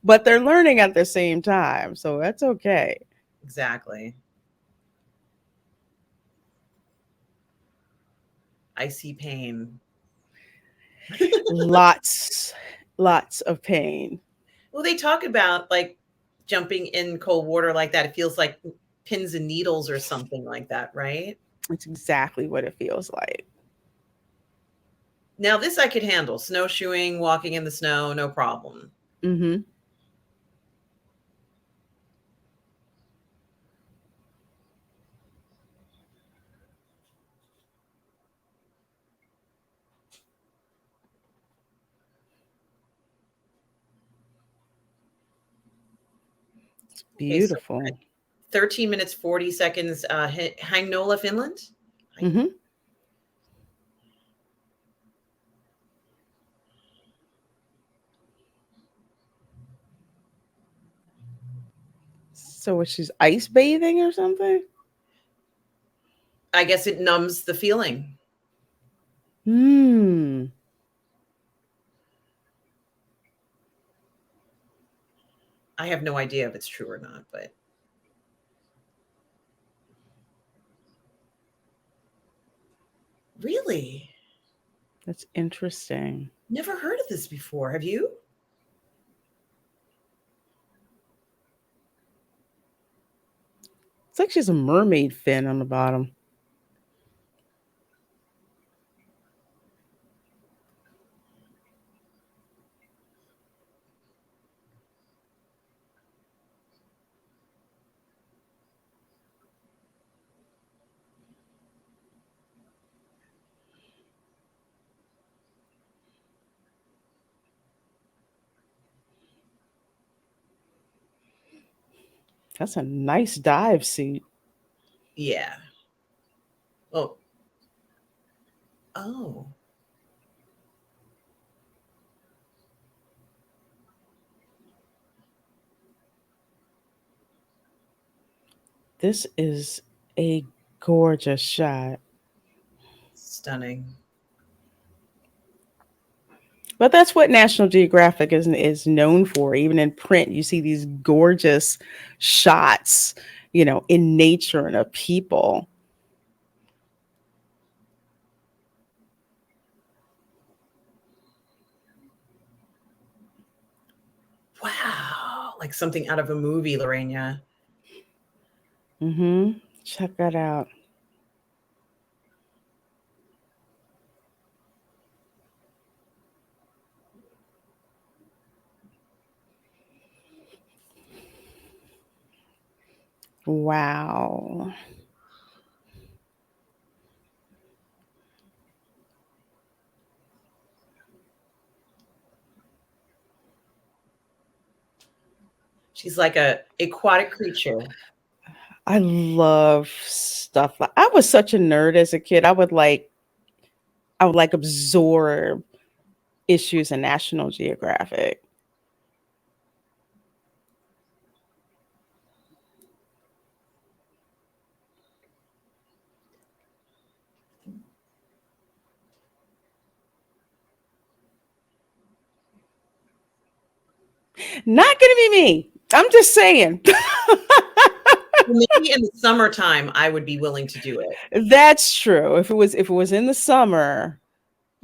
But they're learning at the same time, so that's okay. Exactly. I see pain. Lots, lots of pain. Well, they talk about like jumping in cold water like that. It feels like pins and needles or something like that, right? It's exactly what it feels like. Now, this I could handle snowshoeing, walking in the snow, no problem. Hmm. It's Okay, so beautiful. 13 minutes, 40 seconds. Heinola, Finland. Hmm. So she's ice bathing or something? I guess it numbs the feeling. Hmm. I have no idea if it's true or not, but really, That's interesting. never heard of this before. Have you? It's like she's a mermaid fin on the bottom. That's a nice dive suit. Yeah. Oh, oh, This is a gorgeous shot. stunning. But that's what National Geographic is known for. Even in print, you see these gorgeous shots, in nature and of people. Wow. Like something out of a movie, Lorena. Mm-hmm. Check that out. Wow. She's like a aquatic creature. I love stuff like I was such a nerd as a kid. I would like absorb issues in National Geographic. Not gonna be me. I'm just saying. Well, maybe in the summertime, I would be willing to do it. That's true. If it was in the summer,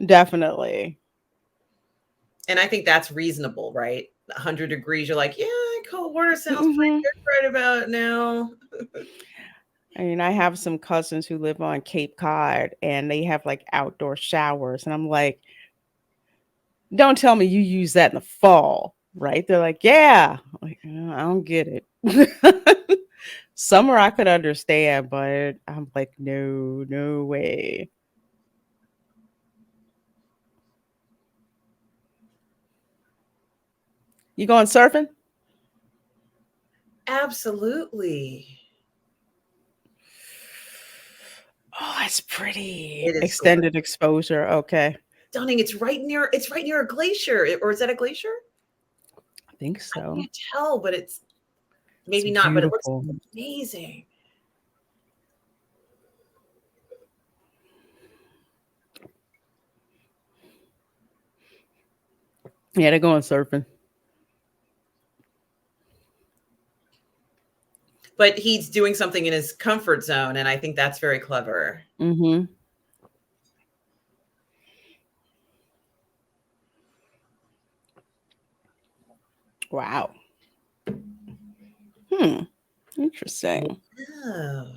definitely. And I think that's reasonable, right? 100 degrees, you're like, yeah, cold water sounds pretty Hmm. good right about now. I mean, I have some cousins who live on Cape Cod and they have like outdoor showers. And I'm like, don't tell me you use that in the fall, right? They're like, yeah. I'm like, I don't get it. Summer I could understand, but I'm like, no, no way. You going surfing? Absolutely. Oh, it's pretty. It is gorgeous. Extended exposure. Okay. Stunning. It's right near a glacier. Or is that a glacier? think I so. can't tell, but it's It's maybe not, but it looks beautiful. amazing. Yeah, they're going surfing. But he's doing something in his comfort zone, and I think that's very clever. Mm-hmm. Wow. Interesting. Oh.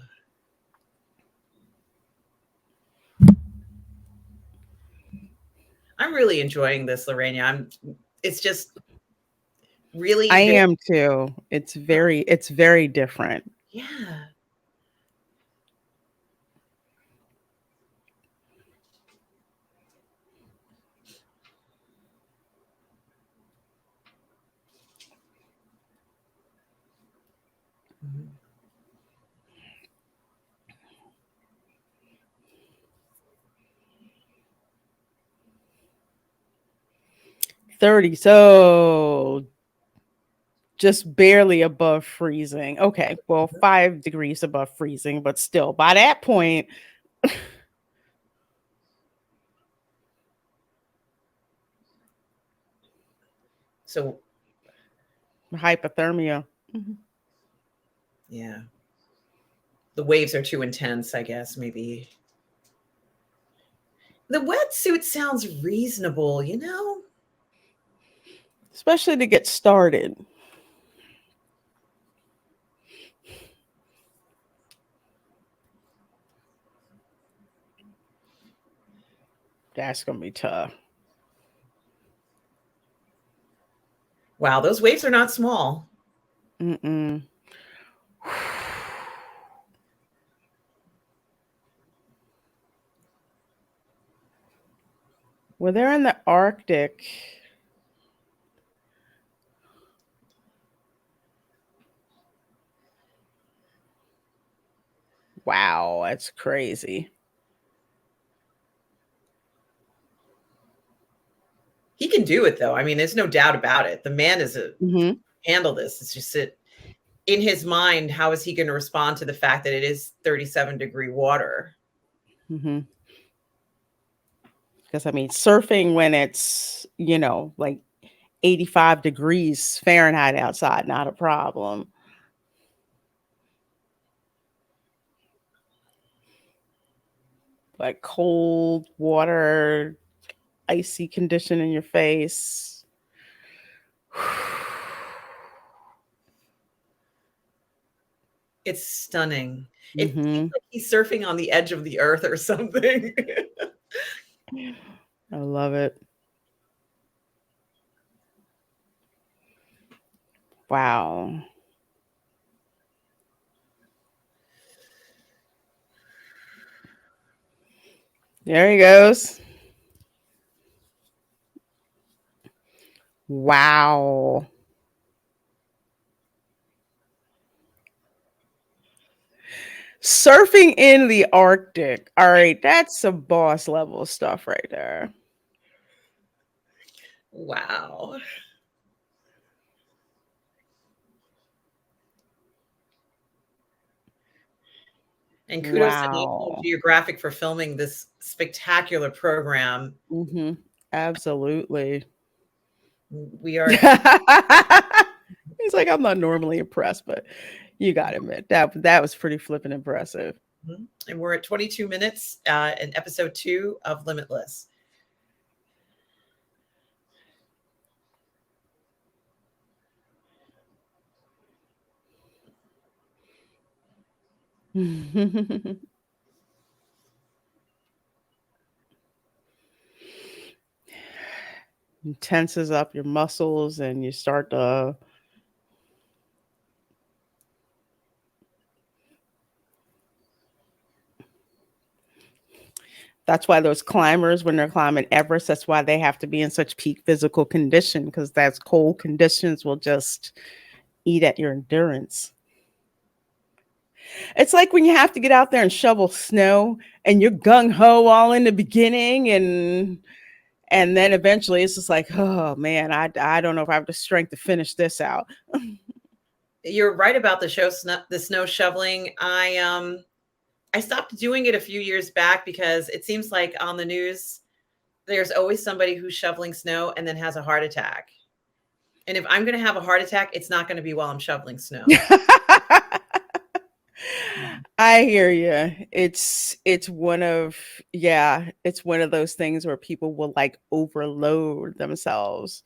I'm really enjoying this, Lorena. It's just I really very, am too. It's very different. yeah. Mhm. 30. So just barely above freezing. Okay. Well, 5 degrees above freezing, but still by that point, So, hypothermia. Mhm. yeah. The waves are too intense, I guess, maybe. The wetsuit sounds reasonable, you know? Especially to get started. That's going to be tough. Wow, those waves are not small. Mm-mm. Well, they're in the Arctic. Wow, that's crazy. He can do it though. I mean, there's no doubt about it. The man is a Hmm. handle this. It's just that in his mind, how is he going to respond to the fact that it is 37-degree water? Hmm. Because I mean, surfing when it's, like 85 degrees Fahrenheit outside, not a problem. But cold water, icy condition in your face. It's stunning. It seems Hmm. like he's surfing on the edge of the earth or something. I love it. Wow. There he goes. Wow. Surfing in the Arctic. All right, that's some boss level stuff right there. Wow. And kudos to National Wow. Geographic for filming this spectacular program. Hmm. Absolutely. We are, He's like, I'm not normally impressed, but you got to admit that was pretty flippin' impressive. and we're at 22 minutes in episode 2 of Limitless. Tenses up your muscles and you start to. That's why those climbers, when they're climbing Everest, that's why they have to be in such peak physical condition because that's cold conditions will just eat at your endurance. It's like when you have to get out there and shovel snow and you're gung ho all in the beginning, And then eventually it's just like, oh man, I don't know if I have the strength to finish this out. You're right about the snow shoveling. I stopped doing it a few years back because it seems like on the news there's always somebody who's shoveling snow and then has a heart attack. And if I'm going to have a heart attack, it's not going to be while I'm shoveling snow. I hear you. It's one of yeah, it's one of those things where people will like overload themselves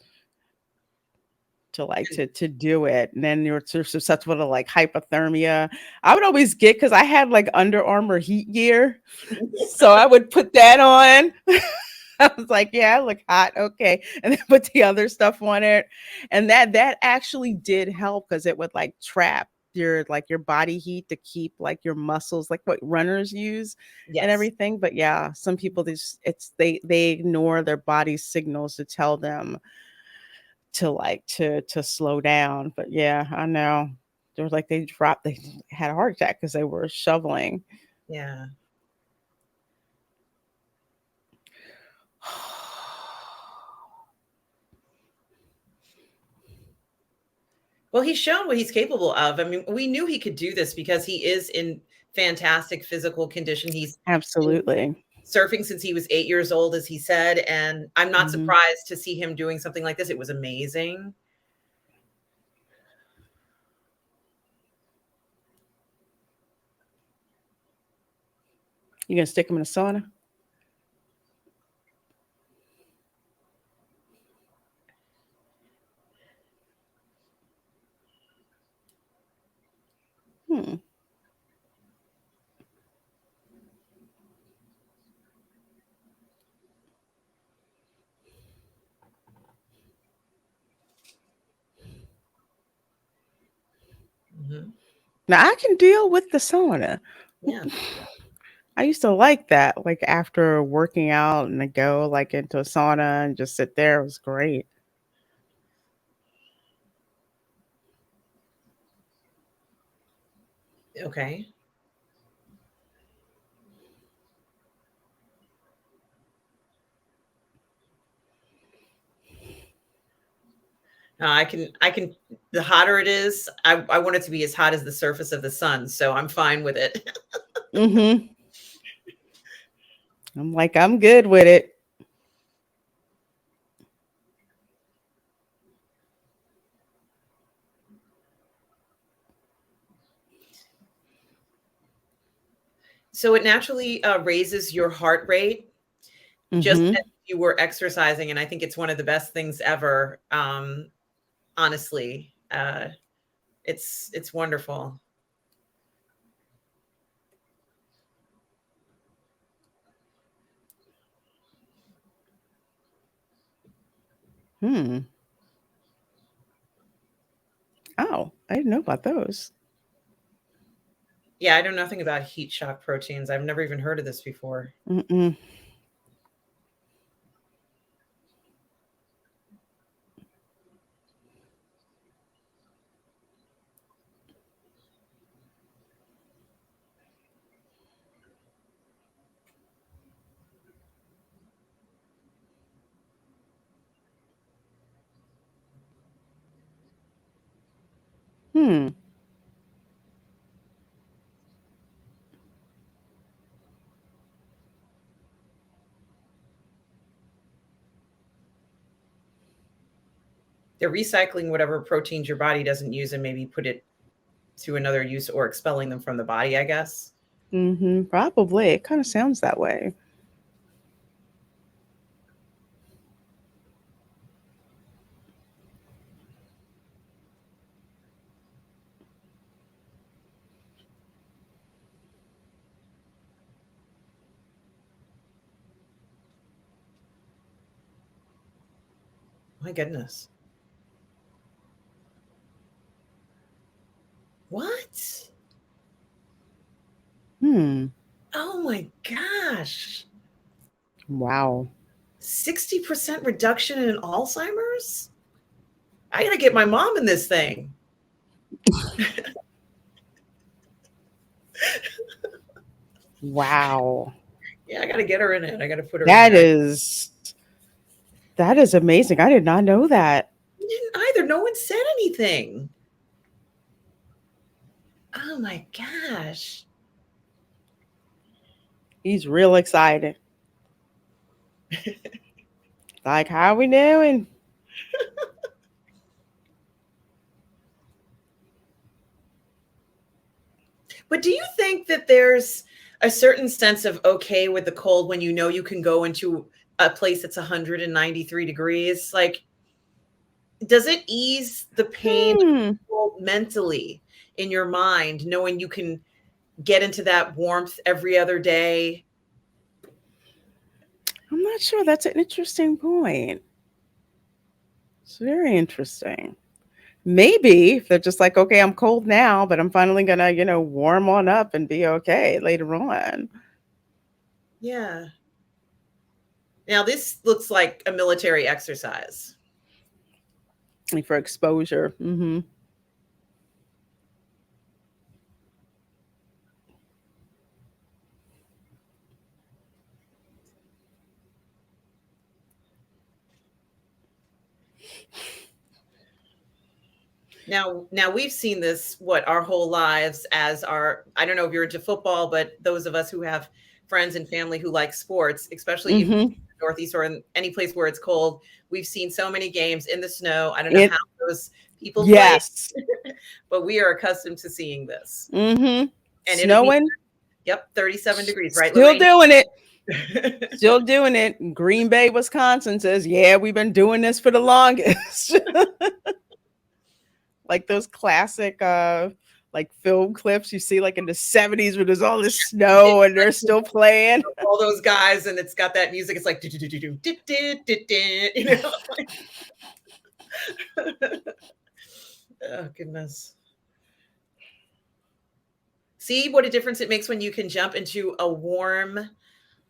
to like to do it, and then you're susceptible to like hypothermia. I would always get because I had like Under Armour heat gear, so I would put that on. I was like, yeah, I look hot, okay, and then put the other stuff on it, and that actually did help because it would like trap your body heat to keep like your muscles like what runners use and Yes. everything. But yeah, some people just they ignore their body's signals to tell them to like to slow down. But yeah, I know. They were like they had a heart attack because they were shoveling. Yeah. Well, he's shown what he's capable of. I mean, we knew he could do this because he is in fantastic physical condition. He's been Absolutely. surfing since he was 8 years old, as he said, and I'm not Hmm. surprised to see him doing something like this. It was amazing. You gonna stick them in a sauna? Hmm. Mhm. Now I can deal with the sauna. Yeah. I used to like that, like after working out and I go like into a sauna and just sit there. It was great. Okay. I can the hotter it is, I want it to be as hot as the surface of the sun, so I'm fine with it. Hmm. I'm like, I'm good with it. So it naturally, raises your heart rate just as Hmm. if you were exercising, and I think it's one of the best things ever, honestly. It's wonderful. Hmm. Oh, I didn't know about those. Yeah, I know nothing about heat shock proteins. I've never even heard of this before. Mm-mm. Hmm. They're recycling whatever proteins your body doesn't use and maybe put it to another use or expelling them from the body, I guess. Mm-hmm. Probably. It kind of sounds that way. My goodness. What? Hmm. Oh my gosh. Wow. 60% reduction in Alzheimer's? I gotta get my mom in this thing. Wow. Yeah, I gotta get her in it. I gotta put her in That there. is. That is amazing. I did not know that. I didn't either. No one said anything. Oh my gosh. He's real excited. Like, how we doing? But do you think that there's a certain sense of okay with the cold when you know you can go into a place that's 193 degrees? Like, does it ease the pain Hmm. mentally in your mind, knowing you can get into that warmth every other day? I'm not sure. That's an interesting point. It's very interesting. Maybe if they're just like, okay, I'm cold now, but I'm finally gonna, warm on up and be okay later on. Yeah. Now, this looks like a military exercise. Like for exposure. Hmm. Now we've seen this what our whole lives as our I don't know if you're into football, but those of us who have friends and family who like sports, especially in Hmm. the Northeast or in any place where it's cold, we've seen so many games in the snow. I don't know how It those people play, Yes. but we are accustomed to seeing this. Hmm. And it'll be Snowing. 37 degrees, right, Still Lorraine? doing it. Still doing it. Green Bay, Wisconsin says, yeah, we've been doing this for the longest. Like those classic like film clips you see like in the 70s where there's all this snow and they're still playing. All those guys, and it's got that music. It's like, you know. Oh goodness. See what a difference it makes when you can jump into a warm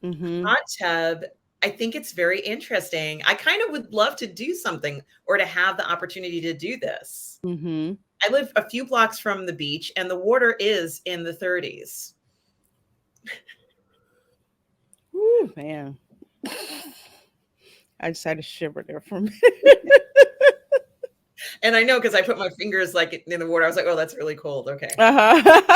Hmm. hot tub. I think it's very interesting. I kind of would love to do something or to have the opportunity to do this. Hmm. I live a few blocks from the beach and the water is in the 30s. Ooh, man. I just had to shiver there for a minute. And I know because I put my fingers like in the water. I was like, oh, that's really cold. Okay. Uh-huh.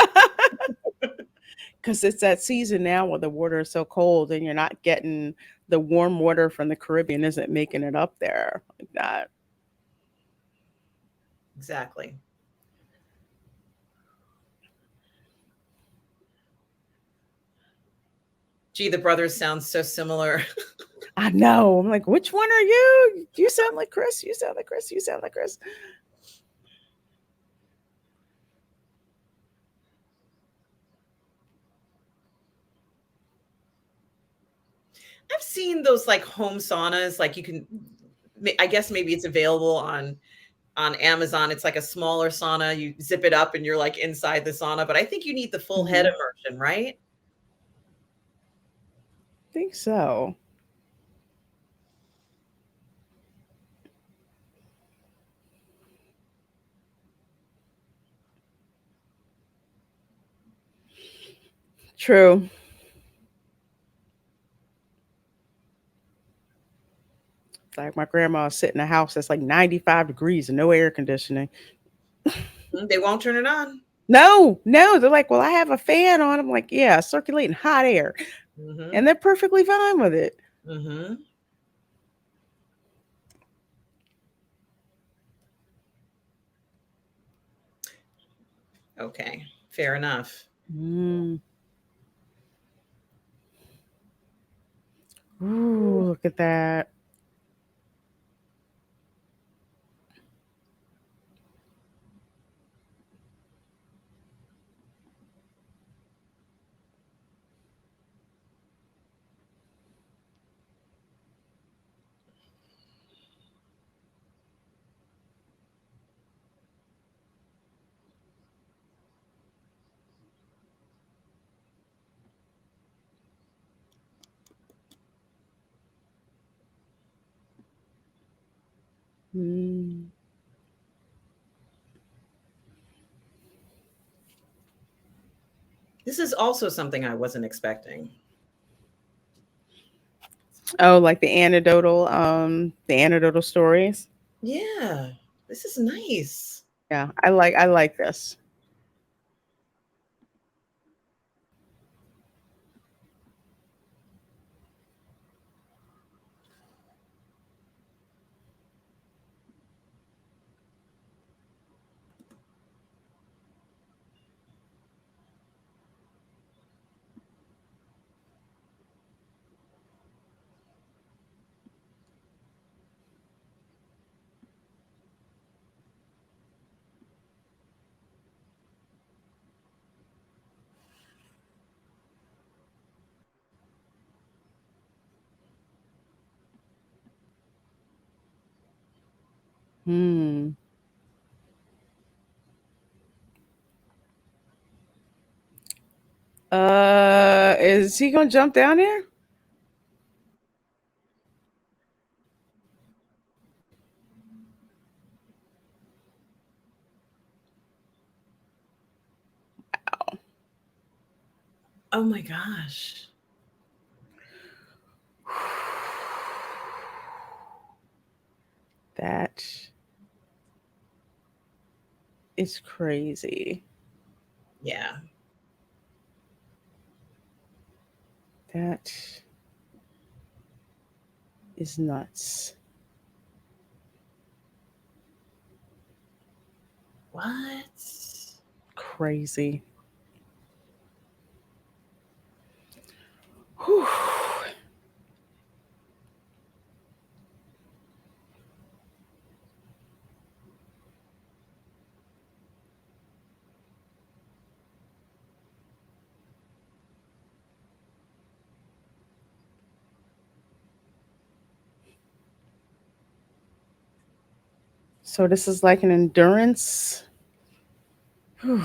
Because it's that season now where the water is so cold and you're not getting the warm water from the Caribbean isn't making it up there like that. Exactly. Gee, the brothers sound so similar. I know. I'm like, which one are you? You sound like Chris. You sound like Chris. You sound like Chris. I've seen those like home saunas, like you can I guess maybe it's available on Amazon. It's like a smaller sauna. You zip it up and you're like inside the sauna, but I think you need the full head Hmm. immersion, right? Think so. True. Like my grandma sit in a house that's like 95 degrees and no air conditioning. They won't turn it on. No, no. They're like, well, I have a fan on. I'm like, yeah, circulating hot air. Hmm. And they're perfectly fine with it. Hmm. Okay, fair enough. Mm. Ooh, look at that. Mm. This is also something I wasn't expecting. Oh, like the anecdotal stories. Yeah, this is nice. Yeah, I like this. Hmm. Is he gonna jump down there? Oh my gosh. That is crazy. Yeah. That is nuts. What? Crazy. Whew. So this is like an endurance. Whew.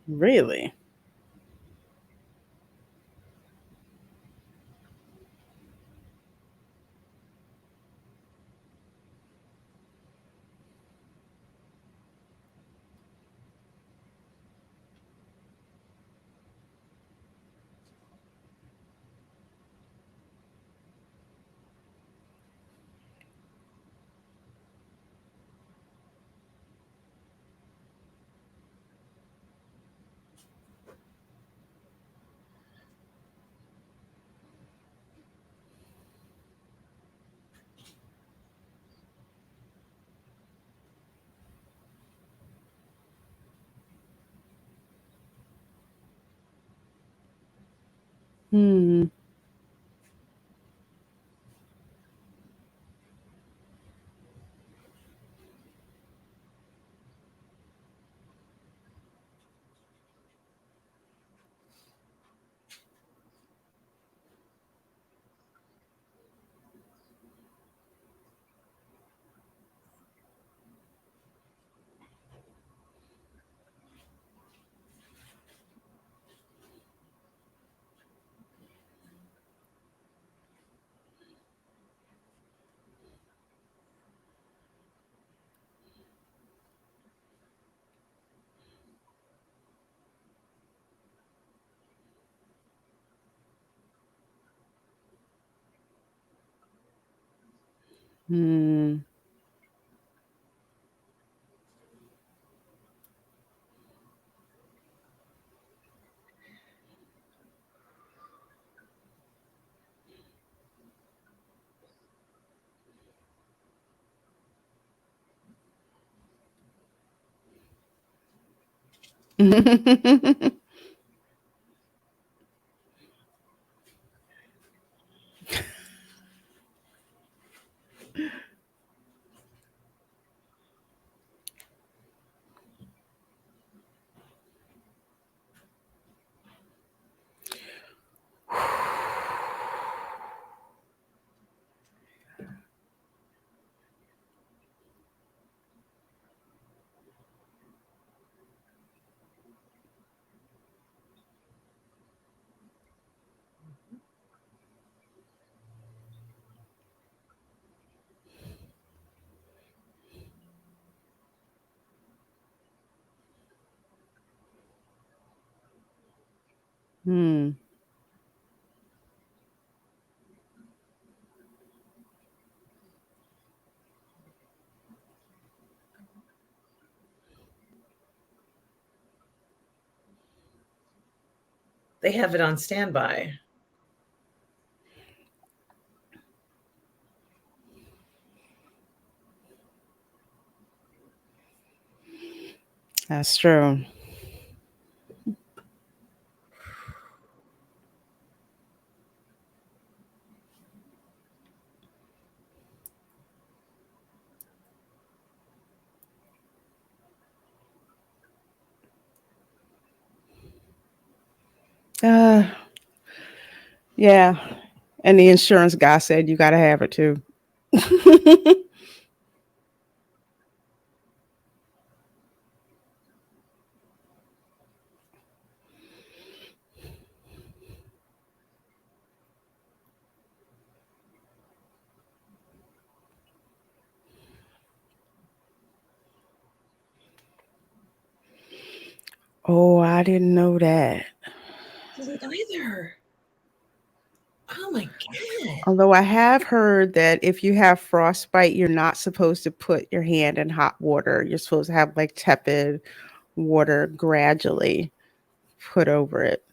Really? Hmm. Hmm. Hmm. They have it on standby. That's true. Uh, yeah. And the insurance guy said you got to have it too. Oh, I didn't know that. Didn't either. Oh my god. Although I have heard that if you have frostbite, you're not supposed to put your hand in hot water. You're supposed to have like tepid water gradually put over it.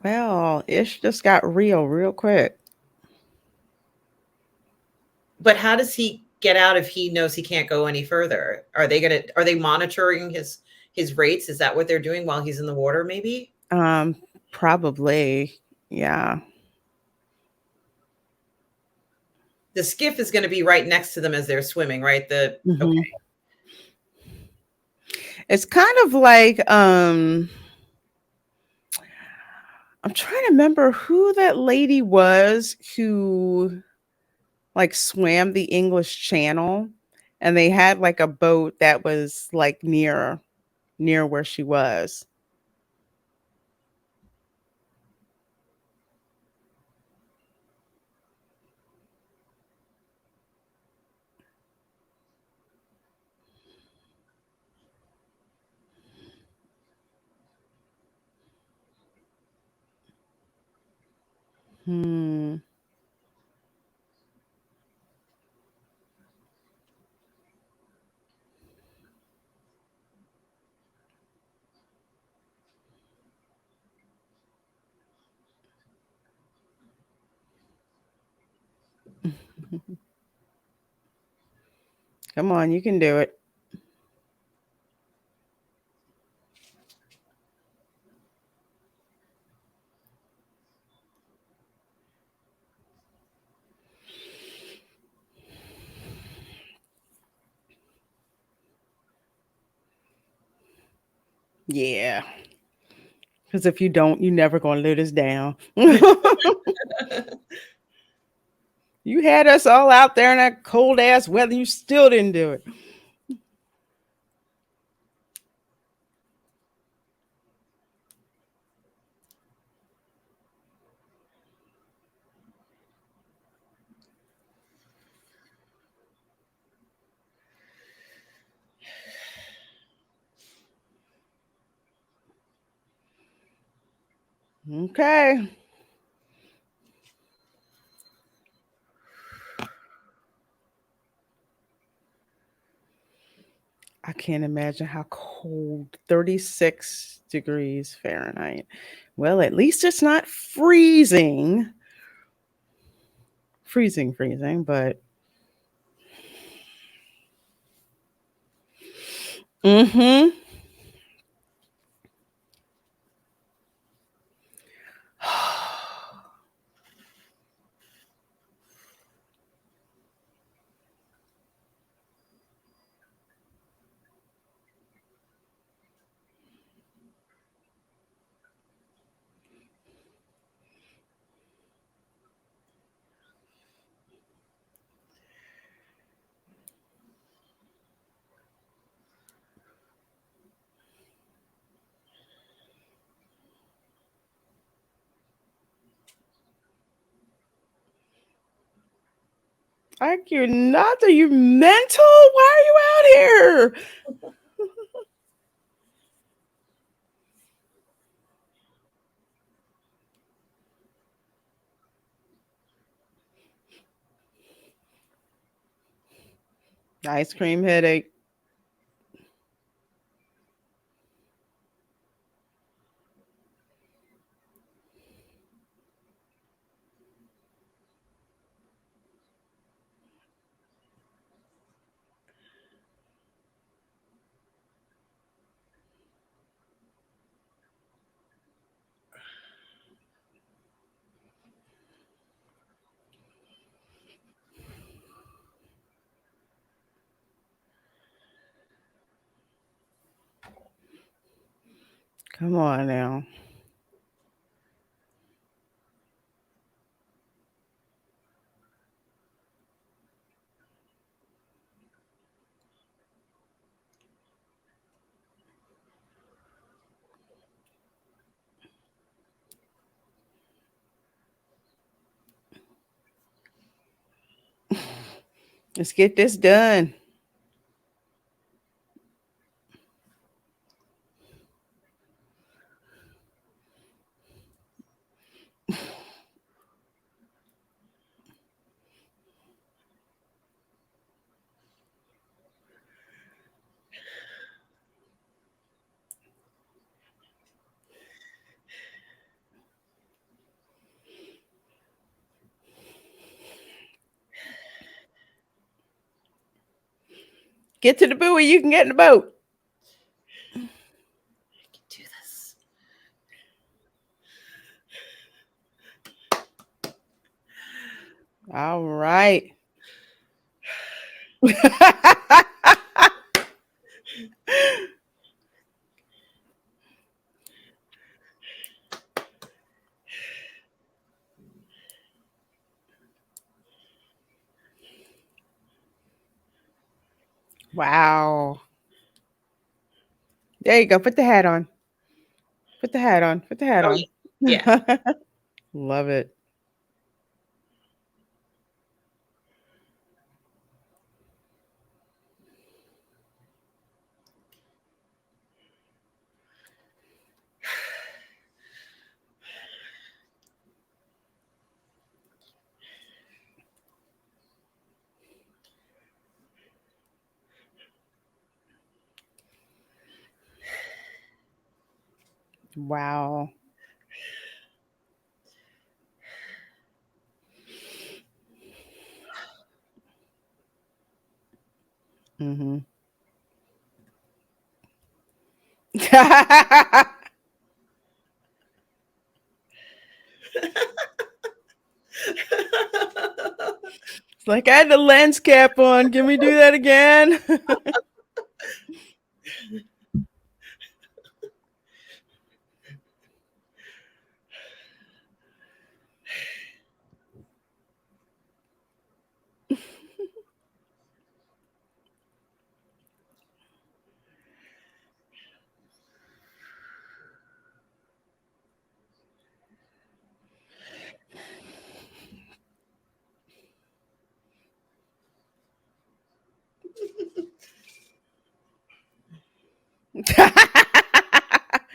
Well, Ish just got real quick. But how does he get out if he knows he can't go any further? Are they monitoring his rates? Is that what they're doing while he's in the water maybe? Um, Probably. Yeah. The skiff is going to be right next to them as they're swimming, right? The okay. Hmm. It's kind of like I'm trying to remember who that lady was who like swam the English Channel and they had like a boat that was like near where she was. Hmm. Come on, you can do it. Yeah. Because if you don't, you're never going to live this down. You had us all out there in that cold ass weather. You still didn't do it. Okay. I can't imagine how cold 36 degrees Fahrenheit. Well, at least it's not freezing. Freezing, but mm-hmm. Like you're not. Are you mental? Why are you out here? Ice cream headache. Come on now. Let's get this done. Get to the buoy. You can get in the boat. I can do this. All right. Wow. There you go. Put the hat on. Put the hat on. Put the hat Oh on. yeah. Love it. Wow. Hmm. It's like I had the lens cap on. Can we do that again?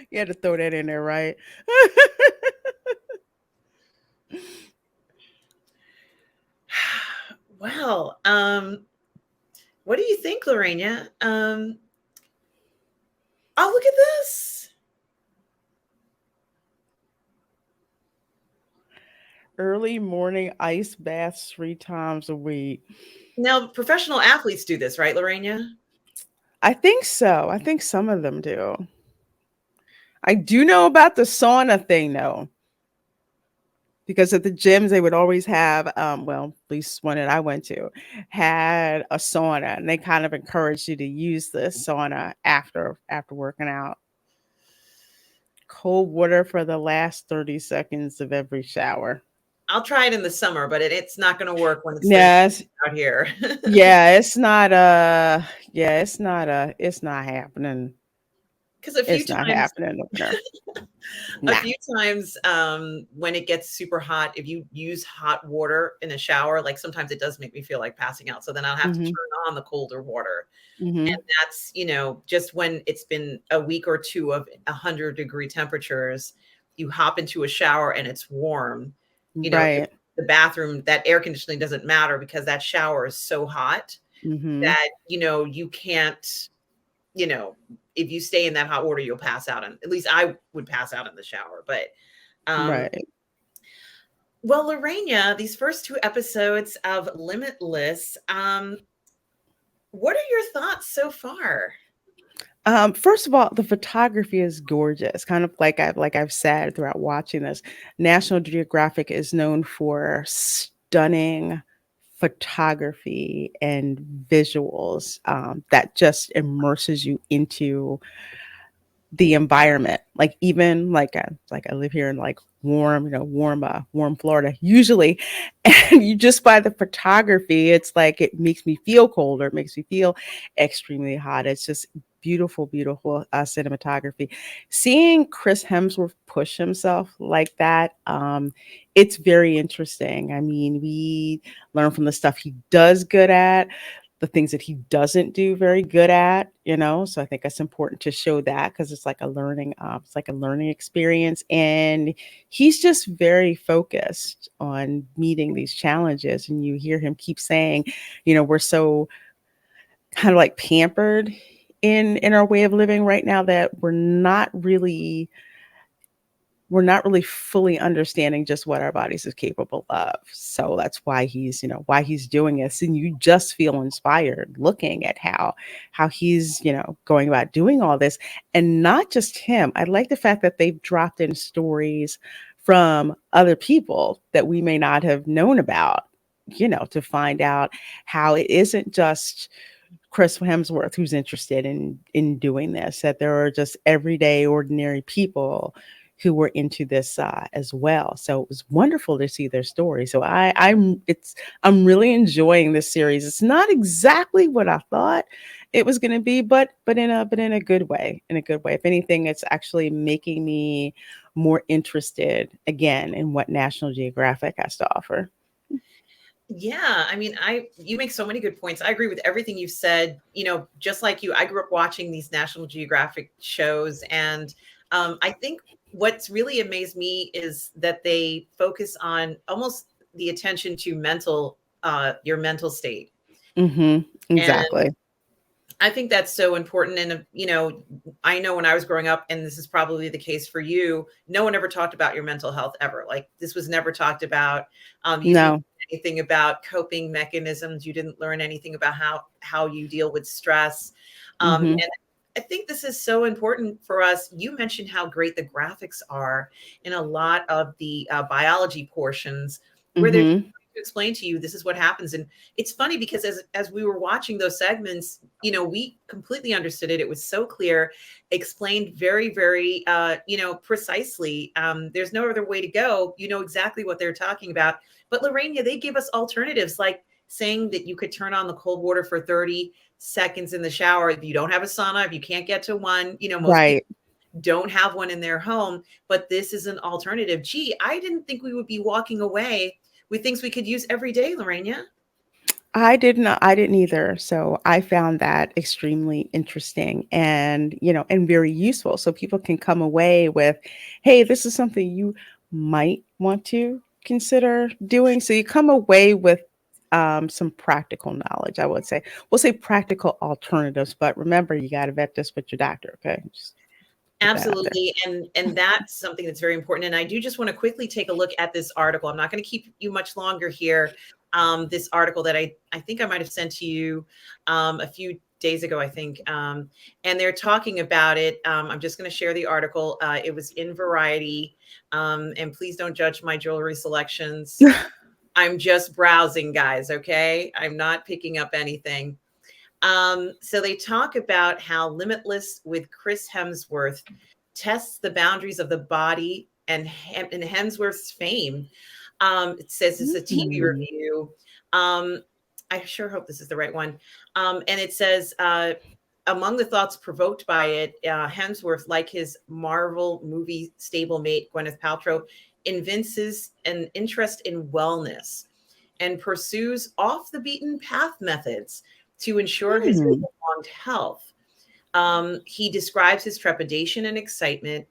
You had to throw that in there, right? Well, what do you think, Lorena? Oh, look at this. Early morning ice baths 3 times a week. Now, professional athletes do this, right, Lorena? I think so. I think some of them do. I do know about the sauna thing though, because at the gyms they would always have, well, at least one that I went to had a sauna, and they kind of encouraged you to use the sauna after working out. Cold water for the last 30 seconds of every shower. I'll try it in the summer, but it's not going to work when it's 30 Yes, out here. yeah, it's not yeah, it's not happening. because a few It's not times happening in the winter. a Nah. few times when it gets super hot, if you use hot water in a shower, like sometimes it does make me feel like passing out, so then I'll have to Mhm. turn on the colder water. And Mhm. that's, just when it's been a week or two of 100-degree temperatures, you hop into a shower and it's warm. Right. The bathroom, that air conditioning doesn't matter because that shower is so hot Mhm. that, you can't, you know, if you stay in that hot water, you'll pass out. And at least I would pass out in the shower. But, um, Right. well, Lorena, these first two episodes of Limitless, what are your thoughts so far? First of all, the photography is gorgeous. Kind of like I've said throughout watching this, National Geographic is known for stunning photography and visuals that just immerses you into the environment. Like even like I live here in like warm, warm Florida usually, and you just by the photography, it's like it makes me feel colder. It makes me feel extremely hot. It's just beautiful, beautiful cinematography. Seeing Chris Hemsworth push himself like that, it's very interesting. I mean, we learn from the stuff he does good at, the things that he doesn't do very good at, so I think it's important to show that because it's like a learning experience, and he's just very focused on meeting these challenges. And you hear him keep saying, we're so kind of like pampered in our way of living right now that we're not really fully understanding just what our bodies is capable of. So that's why he's doing this. And you just feel inspired looking at how he's, going about doing all this. And not just him. I like the fact that they've dropped in stories from other people that we may not have known about, to find out how it isn't just Chris Hemsworth who's interested in doing this, that there are just everyday ordinary people who were into this as well. So it was wonderful to see their story. So I'm really enjoying this series. It's not exactly what I thought it was going to be, but in a good way. In a good way. If anything, it's actually making me more interested again in what National Geographic has to offer. Yeah, I mean, you make so many good points. I agree with everything you've said. Just like you, I grew up watching these National Geographic shows, and I think what's really amazed me is that they focus on almost the attention to your mental state. And Exactly. I think that's so important. And, I know when I was growing up, and this is probably the case for you, no one ever talked about your mental health ever. Like this was never talked about. You didn't No. learn anything about coping mechanisms. You didn't learn anything about how you deal with stress. Hmm. And I think this is so important for us. You mentioned how great the graphics are in a lot of the biology portions where they're Hmm. to explain to you this is what happens. And it's funny because as we were watching those segments, we completely understood it. It was so clear, explained very, very precisely. There's no other way to go. You know exactly what they're talking about. But Lorena, they give us alternatives like saying that you could turn on the cold water for 30 seconds in the shower if you don't have a sauna, if you can't get to one. Most people Right. don't have one in their home, but this is an alternative. Gee, I didn't think we would be walking away with things we could use every day, Lorena. I didn't either. So I found that extremely interesting and very useful. So people can come away with, hey, this is something you might want to consider doing. So you come away with some practical knowledge, I would say. We'll say practical alternatives, but remember, you got to vet this with your doctor. Okay. Just put that out there. Absolutely. And that's something that's very important. And I do just want to quickly take a look at this article. I'm not going to keep you much longer here. This article that I think I might have sent to you a few days ago, I think. And they're talking about it. I'm just going to share the article. It was in Variety. And please don't judge my jewelry selections. I'm just browsing, guys. Okay. I'm not picking up anything. So they talk about how Limitless with Chris Hemsworth tests the boundaries of the body and Hemsworth's fame. It says it's a TV Mm. review. I sure hope this is the right one. And it says among the thoughts provoked by it, Hemsworth, like his Marvel movie stablemate Gwyneth Paltrow, evinces an interest in wellness and pursues off the beaten path methods to ensure his Hmm. prolonged health. He describes his trepidation and excitement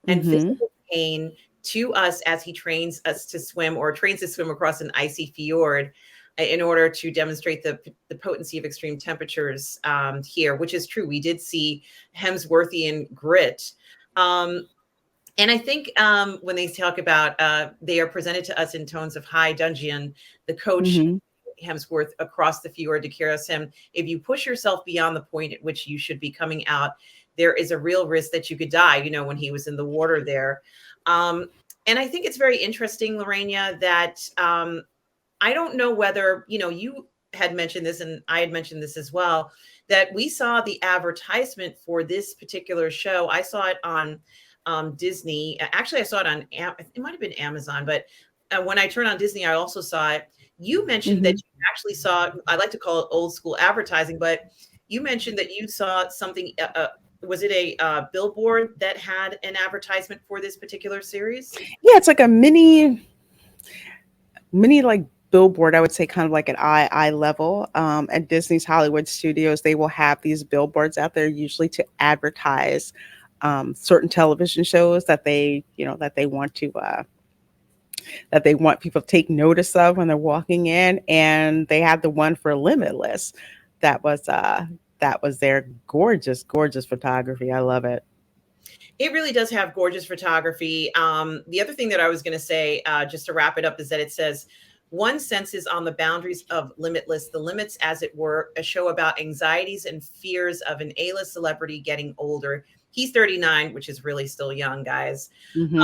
and Hmm. physical pain to us as he trains us to swim or trains to swim across an icy fjord in order to demonstrate the potency of extreme temperatures here, which is true. We did see Hemsworthian grit. Um, and I think when they talk about they are presented to us in tones of high dudgeon, the coach Hmm. Hemsworth across the fjord declares him, if you push yourself beyond the point at which you should be coming out, there is a real risk that you could die, you know, when he was in the water there. Um, and I think it's very interesting, Lorena, that I don't know whether, you know, you had mentioned this and I had mentioned this as well, that we saw the advertisement for this particular show. I saw it on Disney. Actually, I saw it on, it might have been Amazon, but when I turned on Disney, I also saw it. You mentioned that Hmm. you actually saw, I like to call it old school advertising, but you mentioned that you saw something. Was it a billboard that had an advertisement for this particular series? Yeah, it's like a mini like billboard. I would say kind of like an eye level. At Disney's Hollywood Studios, they will have these billboards out there usually to advertise certain television shows that they want to that they want people to take notice of when they're walking in. And they had the one for Limitless. That was their gorgeous, gorgeous photography. I love it. It really does have gorgeous photography. The other thing that I was going to say, just to wrap it up, is that it says, one senses on the boundaries of Limitless, the limits, as it were, a show about anxieties and fears of an A-list celebrity getting older. He's 39, which is really still young, guys. Hmm.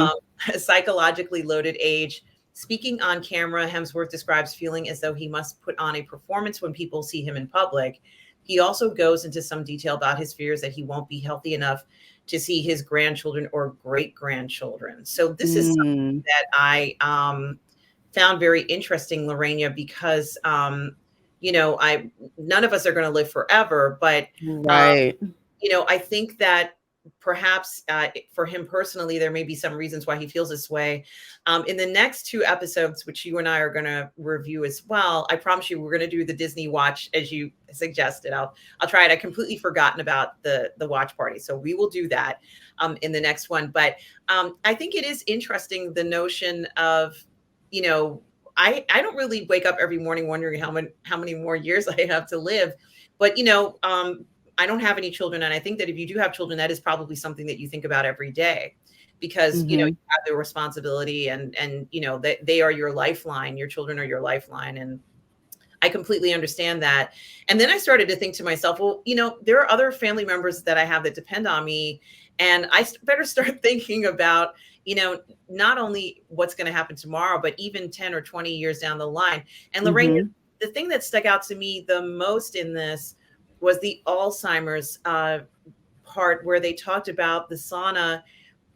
A psychologically loaded age. Speaking on camera, Hemsworth describes feeling as though he must put on a performance when people see him in public. He also goes into some detail about his fears that he won't be healthy enough to see his grandchildren or great grandchildren. So this is something Mm, that I found very interesting, Lorena, because you know, I none of us are going to live forever, but right. you know, I think that perhaps for him personally, there may be some reasons why he feels this way. In the next two episodes, which you and I are going to review as well, I promise you, we're going to do the Disney watch as you suggested. I'll try it. I completely forgotten about the watch party, so we will do that in the next one. But I think it is interesting the notion of, you know, I don't really wake up every morning wondering how many more years I have to live, but you know, I don't have any children, and I think that if you do have children, that is probably something that you think about every day, because you know Hmm. you have the responsibility, and you know they are your lifeline. Your children are your lifeline, and I completely understand that. And then I started to think to myself, well, you know, there are other family members that I have that depend on me, and better start thinking about, you know, not only what's going to happen tomorrow, but even 10 or 20 years down the line. And Lorraine, Hmm. the thing that stuck out to me the most in this was the Alzheimer's part where they talked about the sauna.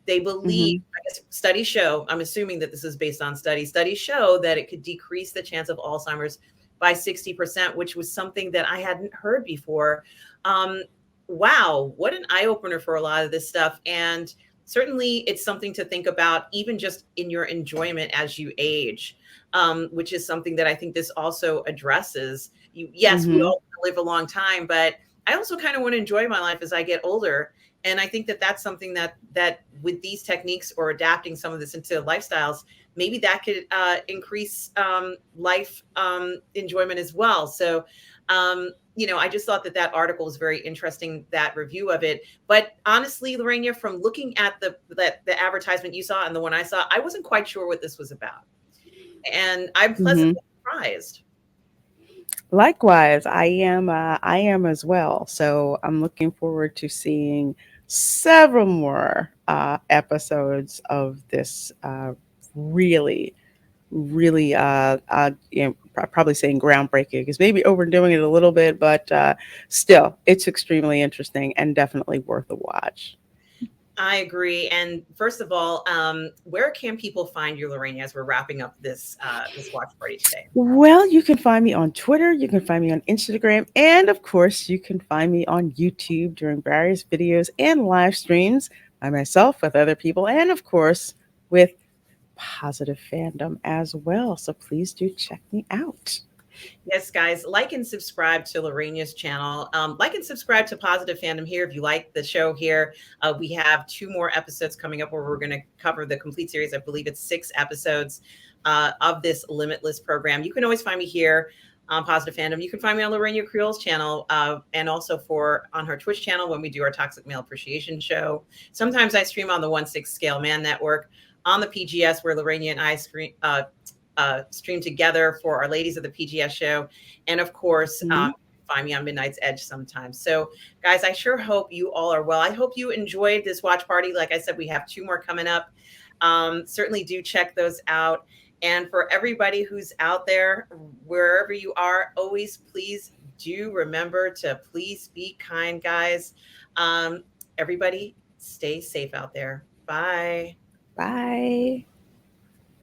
They believe, Hmm. I guess studies show, I'm assuming that this is based on studies show that it could decrease the chance of Alzheimer's by 60%, which was something that I hadn't heard before. Um, wow, what an eye opener for a lot of this stuff. And certainly it's something to think about, even just in your enjoyment as you age, which is something that I think this also addresses. Yes, we Hmm. all want to live a long time, but I also kind of want to enjoy my life as I get older. And I think that that's something that with these techniques or adapting some of this into lifestyles, maybe that could increase life enjoyment as well. So you know, I just thought that that article was very interesting, that review of it. But honestly, Lorena, from looking at the advertisement you saw and the one I saw, I wasn't quite sure what this was about, and I'm Hmm. pleasantly surprised. Likewise, I am as well. So I'm looking forward to seeing several more episodes of this really, really, probably saying groundbreaking because maybe overdoing it a little bit, but still, it's extremely interesting and definitely worth a watch. I agree. And first of all, where can people find you, Lorraine, as we're wrapping up this watch party today? Well, you can find me on Twitter, you can find me on Instagram, and of course, you can find me on YouTube during various videos and live streams by myself with other people, and of course, with positive fandom as well. So please do check me out. Yes, guys, like and subscribe to Lorraine's channel. Like and subscribe to Positive Fandom here if you like the show here. We have 2 more episodes coming up where we're going to cover the complete series. I believe it's 6 episodes of this Limitless program. You can always find me here on Positive Fandom. You can find me on Lorraine Creole's channel and also on her Twitch channel when we do our Toxic Male Appreciation show. Sometimes I stream on the 1/6 Scale Man Network on the PGS where Lorraine and I stream together for our ladies of the PGS show. And of course, Mhm. find me on Midnight's Edge sometimes. So, guys, I sure hope you all are well. I hope you enjoyed this watch party. Like I said, we have 2 more coming up. Certainly do check those out. And for everybody who's out there, wherever you are, always please do remember to please be kind, guys. Everybody, stay safe out there. Bye. Bye.